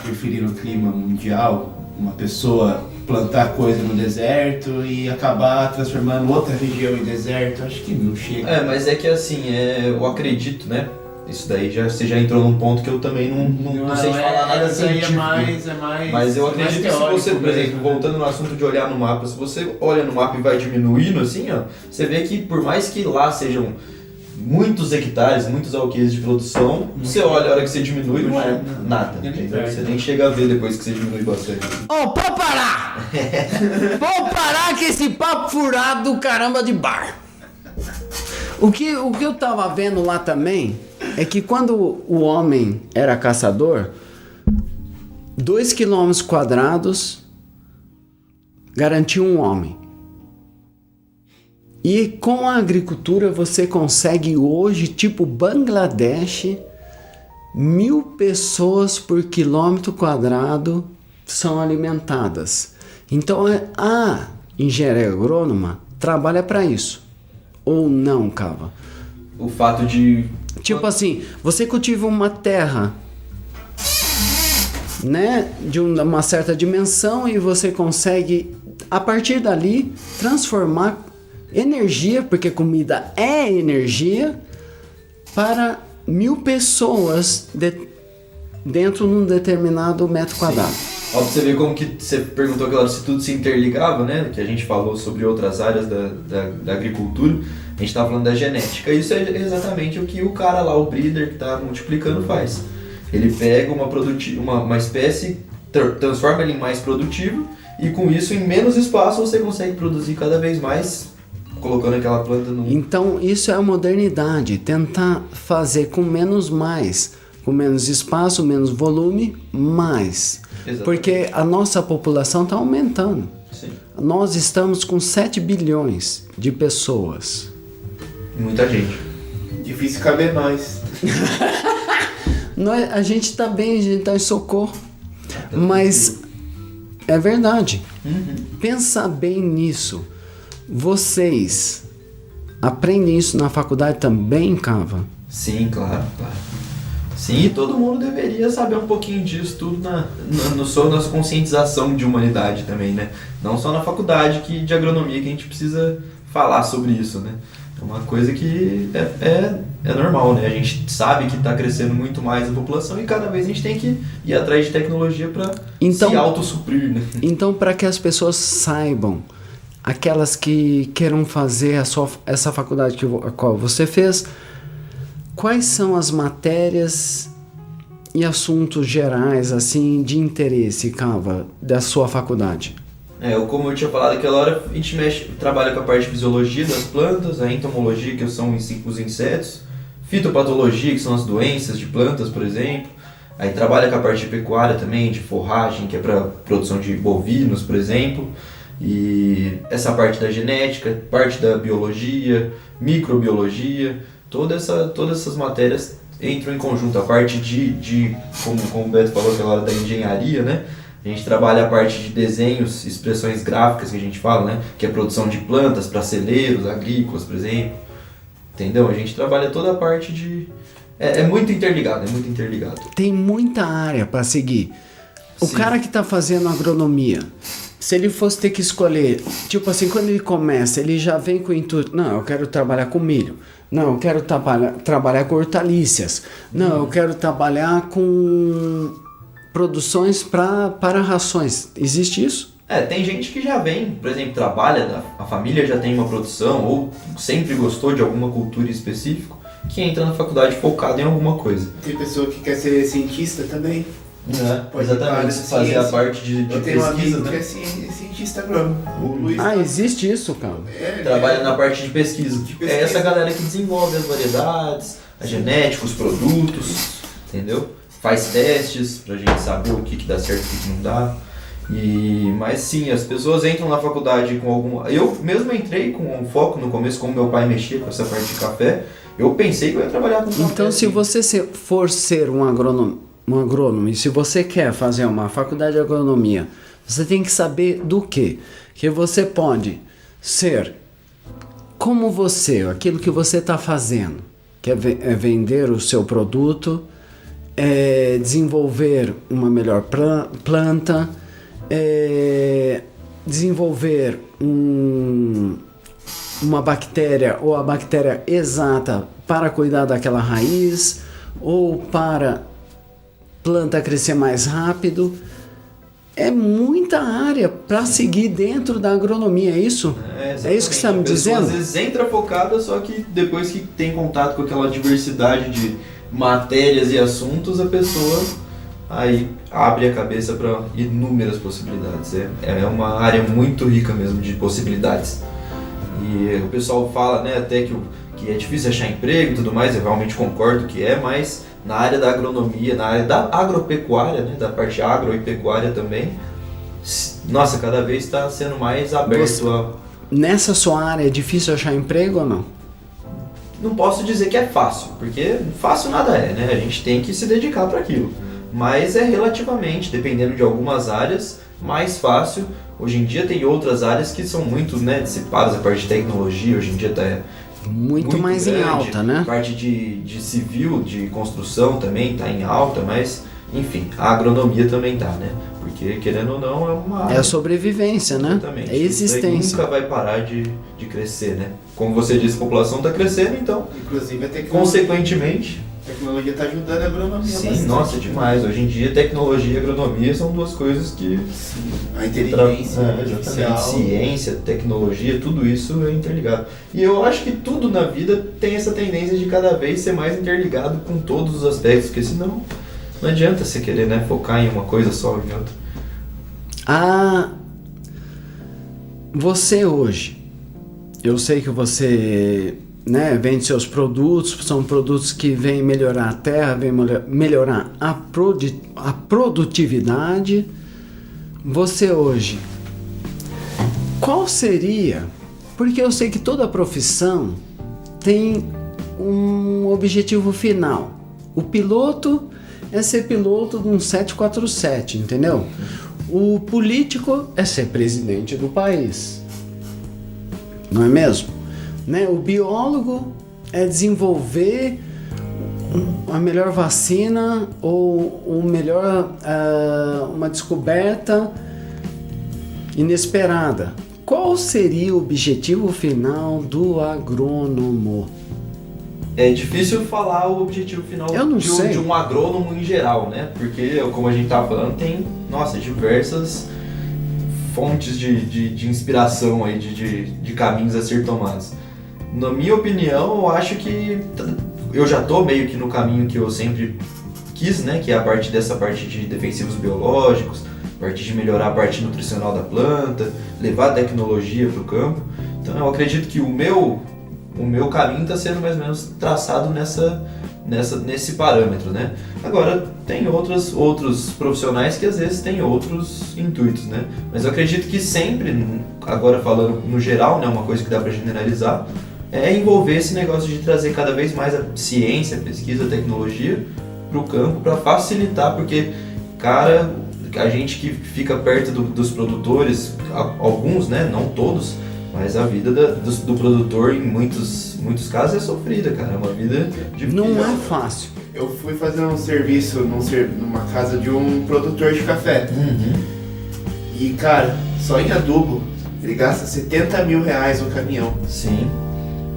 S3: interferir no clima mundial? Uma pessoa plantar coisa no deserto e acabar transformando outra região em deserto? Acho que não chega.
S1: Mas é que assim, eu acredito, né? Isso daí você já entrou num ponto que eu também não sei te falar nada científico.
S3: É mais.
S1: Mas eu acredito que se você, por exemplo, voltando no assunto de olhar no mapa, se você olha no mapa e vai diminuindo assim, ó, você vê que por mais que lá sejam muitos hectares, muitos alqueires de produção, você olha a hora que você diminui, não é nada. Entendeu? Você nem chega a ver depois que você diminui bastante.
S2: Pode parar! Vamos parar com esse papo furado do caramba de bar. O que eu tava vendo lá também é que quando o homem era caçador, 2 quilômetros quadrados garantia um homem. E com a agricultura você consegue hoje, tipo Bangladesh, 1.000 pessoas por quilômetro quadrado são alimentadas. Então a engenharia agrônoma trabalha para isso. Ou não, Cava?
S1: O fato de...
S2: Tipo assim, você cultiva uma terra, né, de uma certa dimensão e você consegue, a partir dali, transformar energia, porque comida é energia, para 1.000 pessoas dentro de um determinado metro quadrado.
S1: Ó, pra você ver como que você perguntou aquela hora se tudo se interligava, né? Que a gente falou sobre outras áreas da agricultura. A gente tá falando da genética. Isso é exatamente o que o cara lá, o breeder que tá multiplicando, faz. Ele pega uma espécie, transforma ele em mais produtivo e com isso, em menos espaço, você consegue produzir cada vez mais, colocando aquela planta no...
S2: Então, isso é a modernidade. Tentar fazer com menos mais. Com menos espaço, menos volume, mais. Exatamente. Porque a nossa população está aumentando.
S1: Sim.
S2: Nós estamos com 7 bilhões de pessoas.
S1: Muita gente.
S3: Difícil caber nós.
S2: A gente está bem, a gente está em socorro. Mas é verdade. Pensa bem nisso. Vocês aprendem isso na faculdade também, Cava?
S1: Sim, claro. Sim, e todo mundo deveria saber um pouquinho disso tudo na nossa conscientização de humanidade também, né? Não só na faculdade de agronomia que a gente precisa falar sobre isso, né? É uma coisa que é normal, né? A gente sabe que está crescendo muito mais a população e cada vez a gente tem que ir atrás de tecnologia para se autossuprir, né?
S2: Então, para que as pessoas saibam, aquelas que queiram fazer essa faculdade a qual você fez, quais são as matérias e assuntos gerais, assim, de interesse, Cava, da sua faculdade?
S1: Como eu tinha falado aquela hora, a gente trabalha com a parte de fisiologia das plantas, a entomologia, que são os insetos, fitopatologia, que são as doenças de plantas, por exemplo. Aí trabalha com a parte de pecuária também, de forragem, que é para produção de bovinos, por exemplo. E essa parte da genética, parte da biologia, microbiologia, todas essas matérias entram em conjunto. A parte como o Beto falou aquela hora, da engenharia, né? A gente trabalha a parte de desenhos, expressões gráficas que a gente fala, né? Que é a produção de plantas para celeiros agrícolas, por exemplo. Entendeu? A gente trabalha toda a parte É muito interligado, é muito interligado.
S2: Tem muita área para seguir. O
S1: Sim.
S2: cara que tá fazendo agronomia, se ele fosse ter que escolher, tipo assim, quando ele começa, ele já vem com o intuito, não, eu quero trabalhar com milho, não, eu quero trabalhar com hortaliças, não, eu quero trabalhar com produções para rações. Existe isso?
S1: Tem gente que já vem, por exemplo, trabalha, a família já tem uma produção ou sempre gostou de alguma cultura específica, que entra na faculdade focado em alguma coisa.
S3: Tem pessoa que quer ser cientista também.
S1: Pode exatamente, fazer a parte de
S3: Eu tenho um
S1: pesquisa,
S3: amigo que
S1: né?
S3: é cientista agrônomo, o Luiz.
S2: Existe isso, cara.
S1: Trabalha na parte de pesquisa. É essa galera que desenvolve as variedades, a genética, os produtos, entendeu? Faz testes pra gente saber o que dá certo e o que não dá. Mas sim, as pessoas entram na faculdade com alguma... Eu mesmo entrei com um foco no começo, como meu pai mexia com essa parte de café, eu pensei que eu ia trabalhar com café.
S2: Então, se você for ser um agrônomo, e se você quer fazer uma faculdade de agronomia, você tem que saber do quê? Que você pode ser como você, aquilo que você está fazendo, que é vender o seu produto, desenvolver uma melhor planta, desenvolver uma bactéria ou a bactéria exata para cuidar daquela raiz ou para planta crescer mais rápido. É muita área para seguir dentro da agronomia, é isso? É isso que você está me dizendo?
S1: Às vezes entra focada, só que depois que tem contato com aquela diversidade de matérias e assuntos, a pessoa aí abre a cabeça para inúmeras possibilidades. É uma área muito rica mesmo de possibilidades. E o pessoal fala, né, até que é difícil achar emprego e tudo mais, eu realmente concordo que mas na área da agronomia, na área da agropecuária, né, da parte agro e pecuária também, nossa, cada vez está sendo mais aberto
S2: Nessa sua área é difícil achar emprego ou não?
S1: Não posso dizer que é fácil, porque fácil nada né? A gente tem que se dedicar para aquilo. Mas é relativamente, dependendo de algumas áreas, mais fácil. Hoje em dia tem outras áreas que são muito, né, dissipadas, a parte de tecnologia hoje em dia está
S2: muito mais grande. Em alta, né?
S1: A parte de civil, de construção também está em alta, mas enfim, a agronomia também está, né? Porque querendo ou não é uma área.
S2: É a sobrevivência, né?
S1: Exatamente.
S2: É a existência.
S1: Nunca vai parar de crescer, né? Como você disse, a população está crescendo, então,
S3: inclusive a
S1: consequentemente...
S3: A tecnologia está ajudando a agronomia.
S1: Sim,
S3: bastante.
S1: Nossa, demais. Hoje em dia, tecnologia e agronomia são duas coisas que...
S3: Sim. A inteligência artificial.
S1: Ciência, tecnologia, tudo isso é interligado. E eu acho que tudo na vida tem essa tendência de cada vez ser mais interligado com todos os aspectos, porque senão não adianta você querer, né, focar em uma coisa só ou em outra.
S2: Você hoje, eu sei que você... né, vende seus produtos, são produtos que vêm melhorar a terra, vêm melhorar a produtividade. Você hoje, qual seria? Porque eu sei que toda profissão tem um objetivo final. O piloto é ser piloto de um 747, entendeu? O político é ser presidente do país, não é mesmo? Né? O biólogo é desenvolver a melhor vacina ou uma descoberta inesperada. Qual seria o objetivo final do agrônomo?
S1: É difícil falar o objetivo final de um agrônomo em geral, né? Porque, como a gente estava falando, tem, diversas fontes de inspiração aí, de caminhos a ser tomados. Na minha opinião, eu acho que eu já estou meio que no caminho que eu sempre quis, né? Que é dessa parte de defensivos biológicos, parte de melhorar a parte nutricional da planta, levar a tecnologia para o campo. Então eu acredito que o meu caminho está sendo mais ou menos traçado nesse parâmetro, né? Agora, tem outros profissionais que às vezes têm outros intuitos, né? Mas eu acredito que sempre, agora falando no geral, né, uma coisa que dá para generalizar, é envolver esse negócio de trazer cada vez mais a ciência, a pesquisa, a tecnologia para o campo, para facilitar, porque, cara, a gente que fica perto dos produtores, alguns, né, não todos, Mas a vida do produtor, em muitos casos, é sofrida, cara. É uma vida difícil.
S2: Não é fácil.
S3: Eu fui fazer um serviço numa casa de um produtor de café. E, cara, só em adubo, ele gasta 70 mil reais no caminhão.
S1: Sim.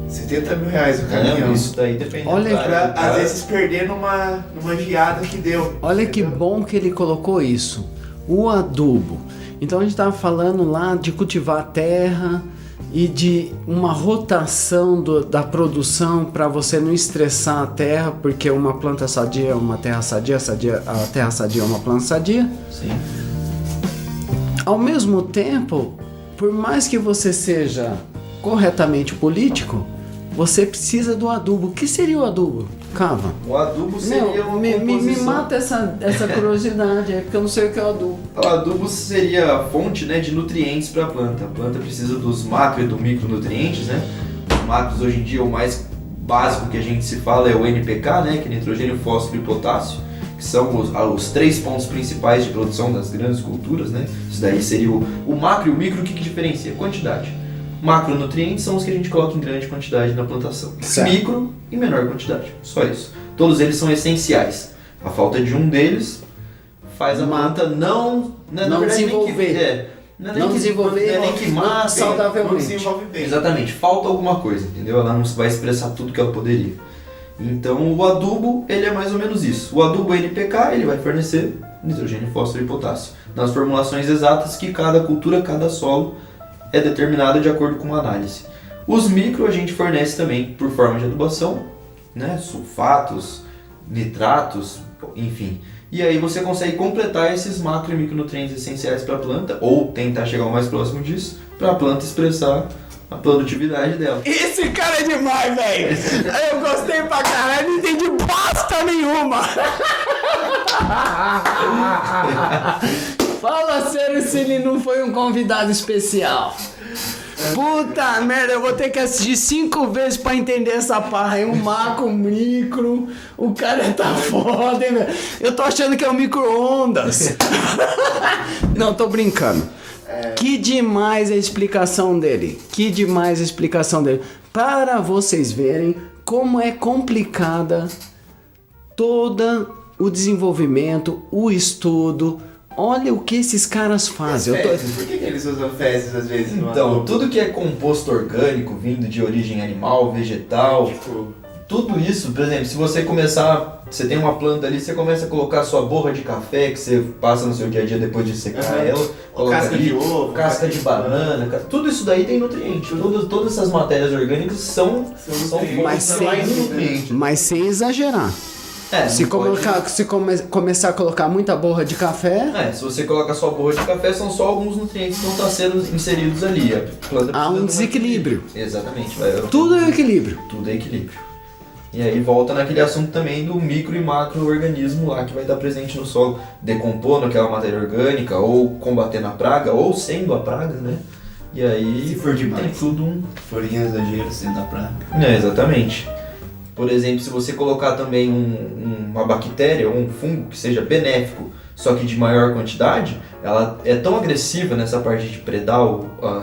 S3: 70 mil reais o caminhão.
S1: Isso daí depende.
S2: Olha,
S3: Pra, às vezes, perder numa geada que deu.
S2: Olha que bom que ele colocou isso. O adubo. Então a gente estava falando lá de cultivar a terra e de uma rotação da produção para você não estressar a terra, porque uma planta sadia é uma terra sadia, a terra sadia é uma planta sadia.
S1: Sim.
S2: Ao mesmo tempo, por mais que você seja corretamente político, você precisa do adubo. O que seria o adubo, Cava?
S1: O adubo seria uma
S2: me
S1: composição.
S2: mata essa curiosidade aí, porque eu não sei o que é o adubo.
S1: O adubo seria a fonte, né, de nutrientes para a planta. A planta precisa dos macro e do micronutrientes, né? Os macros hoje em dia, o mais básico que a gente se fala é o NPK, né, que é nitrogênio, fósforo e potássio, que são os 3 pontos principais de produção das grandes culturas, né? Isso daí seria o macro e o micro. O que diferencia? Quantidade. Macronutrientes são os que a gente coloca em grande quantidade na plantação.
S2: Certo.
S1: Micro em menor quantidade. Só isso. Todos eles são essenciais. A falta de um deles faz a planta não
S2: desenvolver. Não desenvolver
S1: nem que mata
S2: saudavelmente.
S3: Não desenvolve bem.
S1: Exatamente. Falta alguma coisa, entendeu? Ela não vai expressar tudo que ela poderia. Então o adubo, ele é mais ou menos isso. O adubo NPK, ele vai fornecer nitrogênio, fósforo e potássio. Nas formulações exatas que cada cultura, cada solo é determinada de acordo com uma análise. Os micro a gente fornece também por forma de adubação, né? Sulfatos, nitratos, enfim. E aí você consegue completar esses macro e micronutrientes essenciais para a planta, ou tentar chegar o mais próximo disso, para a planta expressar a produtividade dela.
S2: Esse cara é demais, velho! Eu gostei pra caralho, não entendi bosta nenhuma! Fala sério se ele não foi um convidado especial. Puta merda, eu vou ter que assistir 5 vezes pra entender essa parra aí. Um macro, um micro. O cara tá foda, hein, velho? Eu tô achando que é um micro-ondas. Não, tô brincando. Que demais a explicação dele. Que demais a explicação dele. Para vocês verem como é complicada todo o desenvolvimento, o estudo. Olha o que esses caras fazem.
S3: Fezes. Por que eles usam fezes às vezes? no
S1: Então,
S3: adubo?
S1: tudo que é composto orgânico, vindo de origem animal, vegetal,
S3: Tipo,
S1: tudo isso, por exemplo, se você começar, você tem uma planta ali, você começa a colocar sua borra de café que você passa no seu dia a dia depois de secar ela, coloca
S3: casca
S1: ali,
S3: de ovo,
S1: casca de banana, tudo isso daí tem nutriente. Todas essas matérias orgânicas são
S3: nutrientes.
S2: Mas
S1: fontes
S2: sem-
S1: mais de nutriente.
S2: Mas sem exagerar. Se,
S1: não pode-
S2: começar a colocar muita borra de café,
S1: se você coloca só borra de café, são só alguns nutrientes que vão estar sendo inseridos ali. A planta
S2: há
S1: precisa
S2: um
S1: de
S2: desequilíbrio.
S1: Exatamente.
S2: Tudo é equilíbrio.
S1: Tudo é equilíbrio. E aí volta naquele assunto também do micro e macro-organismo lá que vai estar presente no solo, decompondo aquela matéria orgânica, ou combatendo a praga, ou sendo a praga, né? E aí
S3: Se for demais.
S1: tem tudo um...
S3: Florinha exagero, sendo da praga.
S1: exatamente. Por exemplo, se você colocar também uma bactéria ou um fungo que seja benéfico, só que de maior quantidade, ela é tão agressiva nessa parte de predar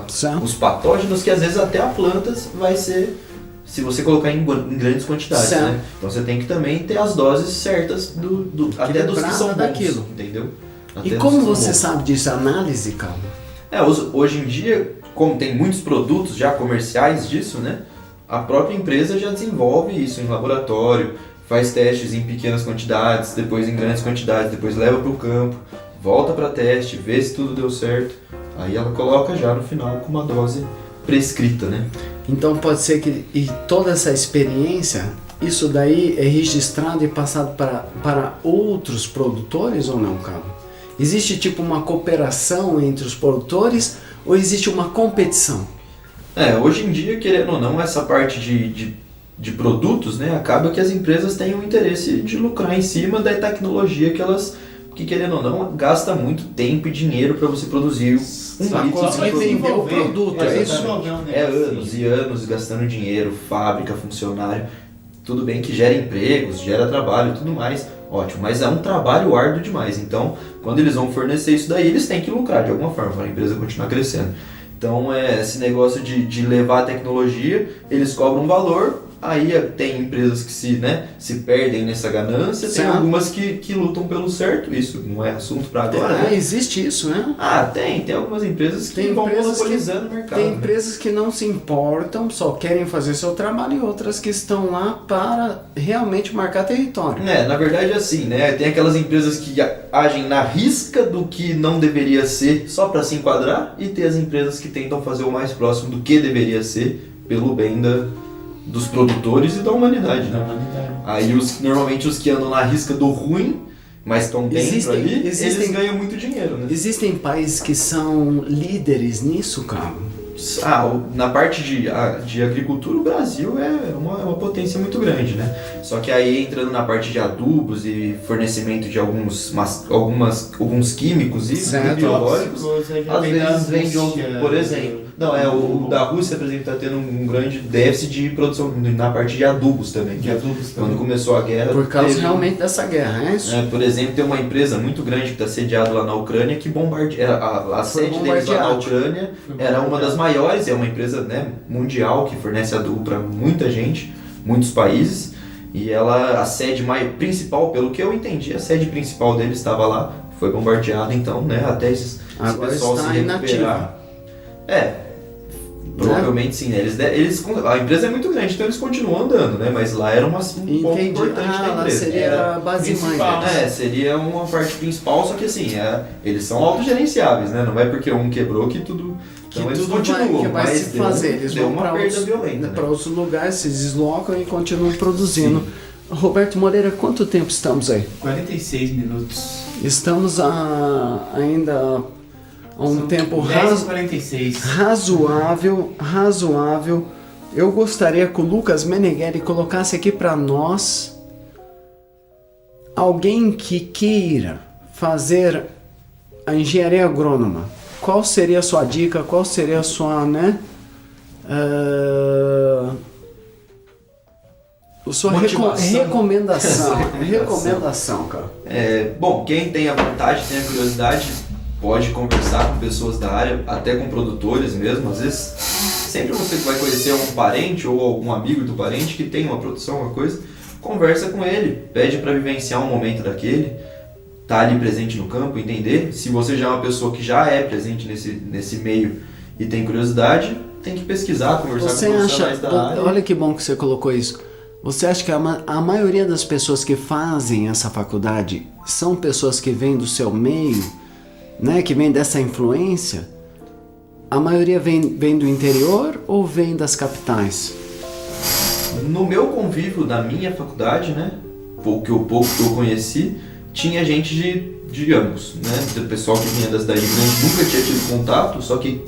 S2: Certo.
S1: os patógenos que às vezes até a planta vai ser, se você colocar em grandes quantidades,
S2: Certo.
S1: né? Então você tem que também ter as doses certas até dos que são bons,
S2: daquilo.
S1: entendeu?
S2: E
S1: Até dos
S2: como
S1: que são
S2: você
S1: bons.
S2: sabe disso? Análise, calma.
S1: Hoje em dia, como tem muitos produtos já comerciais disso, né? A própria empresa já desenvolve isso em laboratório, faz testes em pequenas quantidades, depois em grandes quantidades, depois leva para o campo, volta para teste, vê se tudo deu certo. Aí ela coloca já no final com uma dose prescrita, né?
S2: Então pode ser que e toda essa experiência, isso daí é registrado e passado para outros produtores ou não, Cabo? Existe tipo uma cooperação entre os produtores ou existe uma competição?
S1: Hoje em dia, querendo ou não, essa parte de produtos, né, acaba que as empresas têm um interesse de lucrar em cima da tecnologia que querendo ou não, gasta muito tempo e dinheiro para você produzir
S2: Pra conseguir vender o produto, é isso?
S1: Anos e anos gastando dinheiro, fábrica, funcionário. Tudo bem que gera empregos, gera trabalho e tudo mais, ótimo, mas é um trabalho árduo demais. Então, quando eles vão fornecer isso daí, eles têm que lucrar de alguma forma para a empresa continuar crescendo. Então, esse negócio de levar a tecnologia, eles cobram um valor, aí tem empresas que se perdem nessa ganância, tem
S2: Certo.
S1: algumas que lutam pelo certo, isso não é assunto para agora, né?
S2: Existe isso, né?
S1: Tem algumas empresas que
S2: Tem
S1: vão
S2: empresas
S1: monopolizando o mercado.
S2: Tem
S1: né?
S2: empresas que não se importam, só querem fazer seu trabalho, e outras que estão lá para realmente marcar território.
S1: Na verdade é assim, né? Tem aquelas empresas que agem na risca do que não deveria ser só para se enquadrar, e tem as empresas que tentam fazer o mais próximo do que deveria ser pelo bem dos produtores e da humanidade, né? Aí normalmente os que andam na risca do ruim, mas estão dentro ali, eles ganham muito dinheiro, né?
S2: Existem países que são líderes nisso, cara?
S1: Na parte de agricultura, o Brasil é uma potência muito grande, né? Só que aí entrando na parte de adubos e fornecimento de alguns químicos e biológicos, às vezes vem de outro, por exemplo. Não, o da Rússia, por exemplo, está tendo um grande déficit de produção na parte de adubos também. Quando começou a guerra...
S2: Por causa realmente dessa guerra, é isso?
S1: Por exemplo, tem uma empresa muito grande que está sediada lá na Ucrânia que a sede deles lá na Ucrânia era uma das maiores, é uma empresa, né, mundial que fornece adubo para muita gente, muitos países, e a sede principal, pelo que eu entendi, a sede principal deles estava lá, foi bombardeada, então, né, até esse pessoal se recuperar. Provavelmente sim, né? A empresa é muito grande, então eles continuam andando, né? Mas lá era um ponto importante da empresa.
S2: Seria a base mãe.
S1: Seria uma parte principal, só que assim, eles são autogerenciáveis, né? Não é porque um quebrou que tudo... Então eles continuam,
S2: que vai se fazer. Eles vão
S1: uma perda violenta,
S2: para outros lugares, se deslocam e continuam produzindo. Sim. Roberto Moreira, quanto tempo estamos aí?
S3: 46 minutos.
S2: Estamos ainda... um tempo
S3: 10h46.
S2: razoável. Eu gostaria que o Lucas Meneghelli colocasse aqui para nós alguém que queira fazer a engenharia agrônoma. Qual seria a sua dica? Qual seria a sua, sua recomendação? Recomendação, cara.
S1: Bom, quem tem a vontade, tem a curiosidade, pode conversar com pessoas da área, até com produtores mesmo. Às vezes, sempre você vai conhecer algum parente ou algum amigo do parente que tem uma produção, uma coisa, conversa com ele, pede para vivenciar um momento daquele, tá ali presente no campo, entender. Se você já é uma pessoa que já é presente nesse meio e tem curiosidade, tem que pesquisar, conversar com profissionais da área.
S2: Olha que bom que você colocou isso. Você acha que a maioria das pessoas que fazem essa faculdade são pessoas que vêm do seu meio, né, que vem dessa influência? A maioria vem do interior ou vem das capitais?
S1: No meu convívio da minha faculdade, né, pouco que eu conheci, tinha gente de ambos, né? O pessoal que vinha da cidade grande nunca tinha tido contato, só que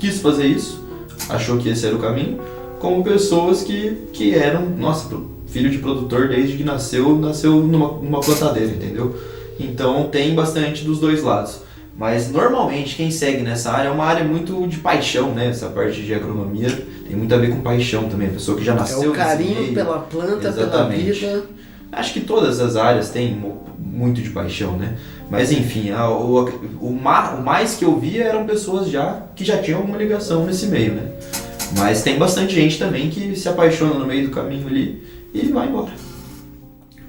S1: quis fazer isso, achou que esse era o caminho, como pessoas que eram, filho de produtor desde que nasceu numa plantadeira, entendeu? Então tem bastante dos dois lados. Mas normalmente quem segue nessa área é uma área muito de paixão, né? Essa parte de agronomia tem muito a ver com paixão também. A pessoa que já nasceu
S2: é o carinho
S1: meio,
S2: pela planta,
S1: exatamente.
S2: Pela vida.
S1: Acho que todas as áreas têm muito de paixão, né? Mas enfim, o mais que eu via eram pessoas que já tinham alguma ligação nesse meio, né? Mas tem bastante gente também que se apaixona no meio do caminho ali e vai embora.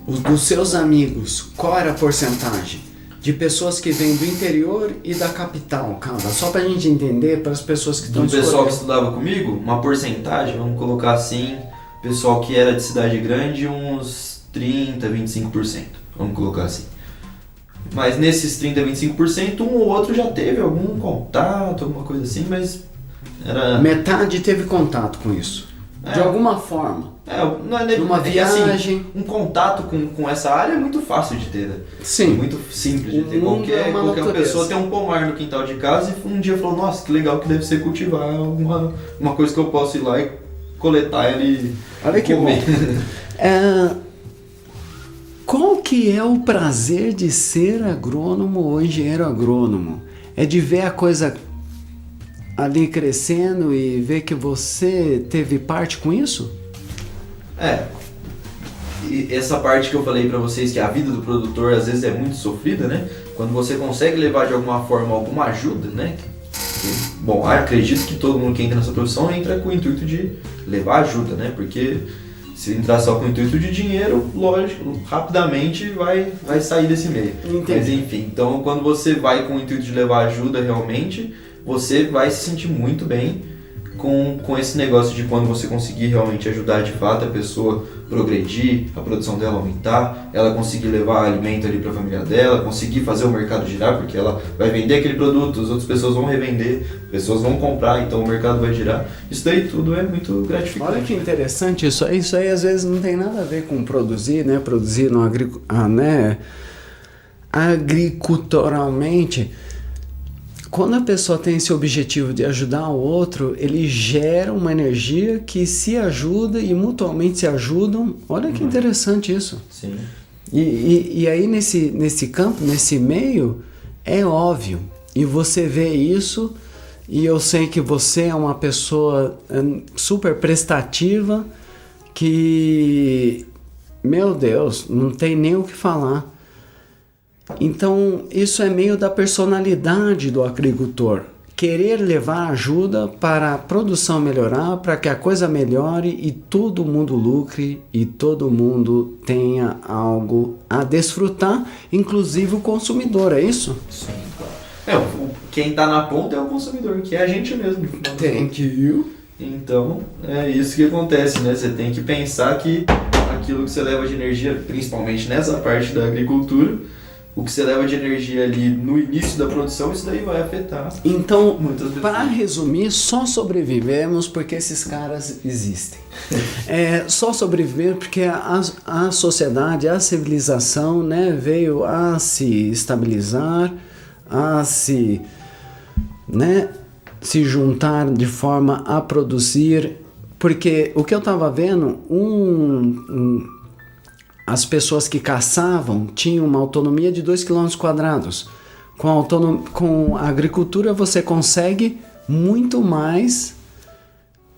S2: Dos seus amigos, qual era a porcentagem de pessoas que vêm do interior e da capital, cara? Só pra gente entender, para as pessoas que estão
S1: escolhendo. Do pessoal que estudava comigo, uma porcentagem, vamos colocar assim, pessoal que era de cidade grande, uns 30, 25%, vamos colocar assim. Mas nesses 30, 25%, um ou outro já teve algum contato, alguma coisa assim, mas era...
S2: Metade teve contato com isso, de alguma forma.
S1: Numa
S2: viagem.
S1: Assim, um contato com essa área é muito fácil de ter, né?
S2: Sim.
S1: É muito simples de ter. Qualquer pessoa tem um pomar no quintal de casa e um dia falou, nossa, que legal que deve ser cultivar uma coisa que eu posso ir lá e coletar ele.
S2: Olha que comer. Bom. Qual que é o prazer de ser agrônomo ou engenheiro agrônomo? É de ver a coisa ali crescendo e ver que você teve parte com isso?
S1: E essa parte que eu falei pra vocês, que a vida do produtor às vezes é muito sofrida, né? Quando você consegue levar de alguma forma alguma ajuda, né? Bom, acredito que todo mundo que entra nessa profissão entra com o intuito de levar ajuda, né? Porque se entrar só com o intuito de dinheiro, lógico, rapidamente vai sair desse meio.
S2: Entendi.
S1: Mas enfim, então quando você vai com o intuito de levar ajuda realmente, você vai se sentir muito bem com esse negócio de quando você conseguir realmente ajudar de fato a pessoa progredir, a produção dela aumentar, ela conseguir levar alimento ali para a família dela, conseguir fazer o mercado girar, porque ela vai vender aquele produto, as outras pessoas vão revender, pessoas vão comprar, então o mercado vai girar. Isso daí tudo é muito gratificante.
S2: Olha que interessante isso aí às vezes não tem nada a ver com produzir, né? Produzir no agriculturalmente. Quando a pessoa tem esse objetivo de ajudar o outro, ele gera uma energia que se ajuda e mutuamente se ajudam. Olha que interessante isso.
S1: Sim.
S2: E aí nesse campo, nesse meio, é óbvio. E você vê isso, e eu sei que você é uma pessoa super prestativa, que, meu Deus, não tem nem o que falar. Então, isso é meio da personalidade do agricultor. Querer levar ajuda para a produção melhorar, para que a coisa melhore e todo mundo lucre e todo mundo tenha algo a desfrutar, inclusive o consumidor, é isso?
S1: Sim, claro. Quem está na ponta é o consumidor, que é a gente mesmo.
S2: Thank you.
S1: Então, é isso que acontece, né? Você tem que pensar que aquilo que você leva de energia, principalmente nessa parte da agricultura, o que você leva de energia ali no início da produção, isso daí vai afetar.
S2: Então,
S1: muitas pessoas.
S2: Para resumir, só sobrevivemos porque esses caras existem. Só sobreviver porque a sociedade, a civilização, né, veio a se estabilizar, a se juntar de forma a produzir. Porque o que eu estava vendo, as pessoas que caçavam tinham uma autonomia de 2 km². Com a agricultura você consegue muito mais,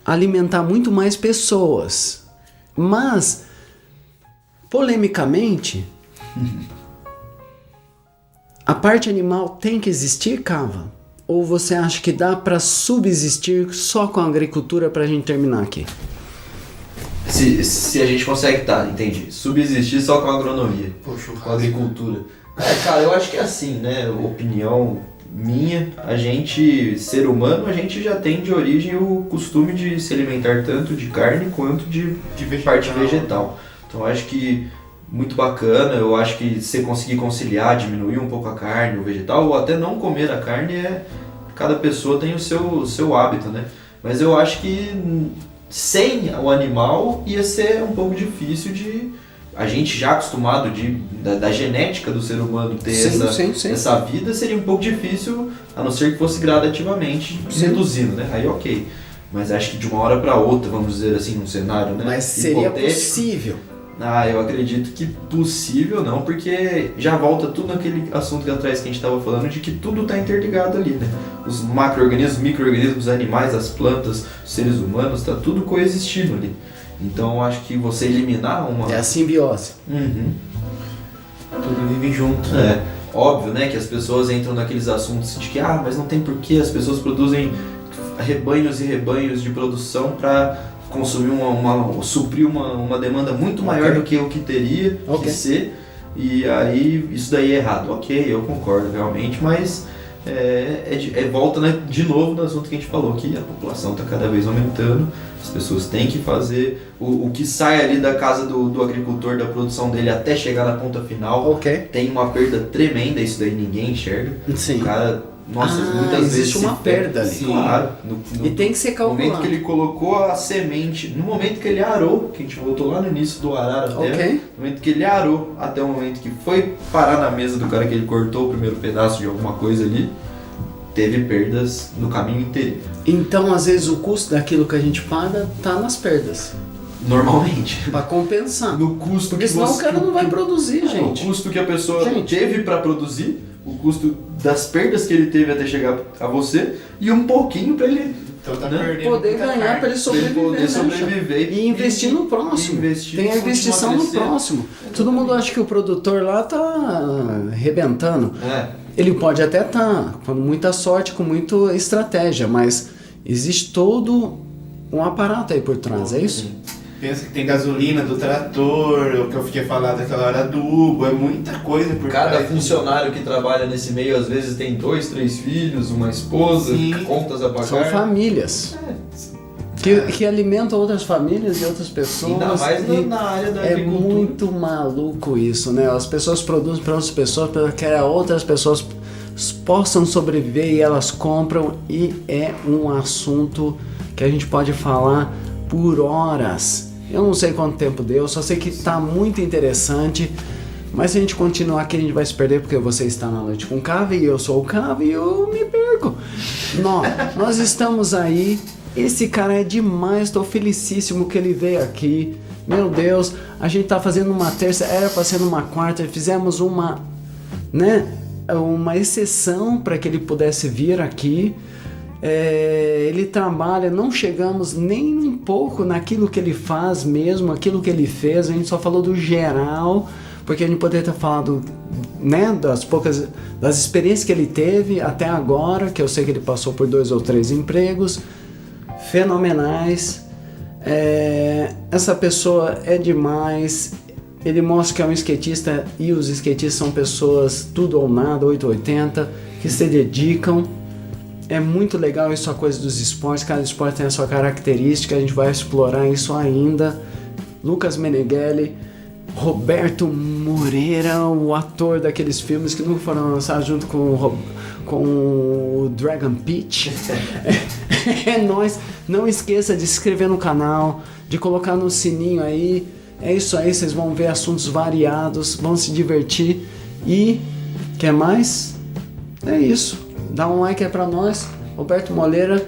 S2: alimentar muito mais pessoas. Mas, polemicamente, a parte animal tem que existir, Cava? Ou você acha que dá para subsistir só com a agricultura para a gente terminar aqui?
S1: Se a gente consegue, entendi. Subsistir só com a agronomia, com a agricultura. Cara, eu acho que é assim, né? Opinião minha, a gente, ser humano, a gente já tem de origem o costume de se alimentar tanto de carne quanto de parte vegetal. Então eu acho que muito bacana, eu acho que você conseguir conciliar, diminuir um pouco a carne, o vegetal, ou até não comer a carne, cada pessoa tem o seu hábito, né? Mas eu acho que sem o animal ia ser um pouco difícil a gente já acostumado da genética do ser humano ter essa vida, seria um pouco difícil, a não ser que fosse gradativamente reduzindo, né? Aí ok. Mas acho que de uma hora para outra, vamos dizer assim, num cenário, né?
S2: Mas seria
S1: hipotético,
S2: possível.
S1: Eu acredito que possível não, porque já volta tudo naquele assunto que atrás que a gente estava falando, de que tudo está interligado ali, né? Os macro-organismos, micro-organismos, os animais, as plantas, os seres humanos, está tudo coexistindo ali. Então eu acho que você eliminar uma...
S2: É a simbiose.
S1: Uhum.
S3: Tudo vive junto.
S1: Óbvio, né, que as pessoas entram naqueles assuntos de que, mas não tem porquê, as pessoas produzem rebanhos e rebanhos de produção para consumir suprir uma demanda muito maior do que o que teria que ser, e aí isso daí é errado. Ok, eu concordo realmente, mas volta, né, de novo no assunto que a gente falou, que a população está cada vez aumentando, as pessoas têm que fazer o que sai ali da casa do agricultor, da produção dele até chegar na ponta final. Tem uma perda tremenda, isso daí ninguém enxerga.
S2: Sim.
S1: O cara, muitas vezes
S2: existe uma perda ali.
S1: Claro.
S2: E tem que ser calculado.
S1: No momento que ele colocou a semente, no momento que ele arou, que a gente voltou lá no início do arar até, no momento que ele arou, até o momento que foi parar na mesa do cara que ele cortou o primeiro pedaço de alguma coisa ali, teve perdas no caminho inteiro.
S2: Então, às vezes, o custo daquilo que a gente paga tá nas perdas.
S1: Normalmente.
S2: Pra compensar.
S1: No custo.
S2: Porque senão o cara não vai produzir, gente.
S1: O custo que a pessoa teve para produzir, o custo das perdas que ele teve até chegar a você, e um pouquinho para ele
S2: poder ganhar, para ele sobreviver. E investir no próximo. Tem a investição no próximo. Todo mundo acha que o produtor lá tá arrebentando. Ele pode até estar com muita sorte, com muita estratégia, mas existe todo um aparato aí por trás, é isso?
S3: Pensa que tem gasolina do trator, o que eu fiquei falando aquela hora, adubo, é muita coisa por
S1: Cada
S3: trás.
S1: funcionário que trabalha nesse meio, às vezes tem 2, 3 filhos, uma esposa,
S3: Sim.
S1: contas a pagar.
S2: São famílias que alimentam outras famílias e outras pessoas.
S1: Ainda mais
S2: e
S1: na área da
S2: é
S1: agricultura.
S2: muito maluco isso, né? As pessoas produzem para outras pessoas para que outras pessoas possam sobreviver e elas compram, e é um assunto que a gente pode falar por horas. Eu não sei quanto tempo deu, só sei que está muito interessante. Mas se a gente continuar aqui, a gente vai se perder, porque você está na Noite com Cave e eu sou o Cave e eu me perco. Nós estamos aí. Esse cara é demais, estou felicíssimo que ele veio aqui. Meu Deus, a gente tá fazendo uma terça, era para ser numa quarta, fizemos uma exceção para que ele pudesse vir aqui. Ele trabalha, não chegamos nem um pouco naquilo que ele faz mesmo, aquilo que ele fez, a gente só falou do geral, porque a gente poderia ter falado, né, das experiências que ele teve até agora, que eu sei que ele passou por 2 ou 3 empregos fenomenais. Essa pessoa é demais. Ele mostra que é um skatista, e os skatistas são pessoas tudo ou nada, 880, que se dedicam. É muito legal isso, a coisa dos esportes. Cada esporte tem a sua característica, a gente vai explorar isso ainda. Lucas Meneghelli, Roberto Moreira, o ator daqueles filmes que nunca foram lançados, junto com o Dragon Peach. É nóis. Não esqueça de se inscrever no canal, de colocar no sininho aí. É isso aí, vocês vão ver assuntos variados, vão se divertir. E, quer mais? É isso. Dá um like aí pra nós. Roberto Moreira,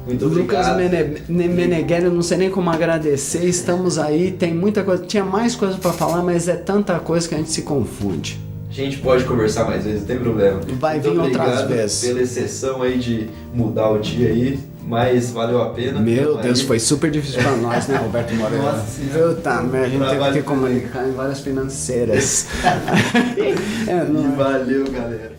S1: Muito
S2: Lucas
S1: obrigado.
S2: Meneghelli, eu não sei nem como agradecer. Estamos aí, tem muita coisa. Tinha mais coisa pra falar, mas é tanta coisa que a gente se confunde.
S1: A gente pode conversar mais vezes, não tem problema.
S2: Vai
S1: Muito
S2: vir outras
S1: obrigado
S2: vezes.
S1: pela exceção aí de mudar o dia aí, mas valeu a pena.
S2: Meu
S1: Aí,
S2: Deus, foi super difícil pra nós, né, Roberto Moreira?
S1: Nossa Senhora.
S2: Puta merda, a gente teve
S1: Trabalho
S2: que comunicar em várias financeiras.
S1: Valeu, galera.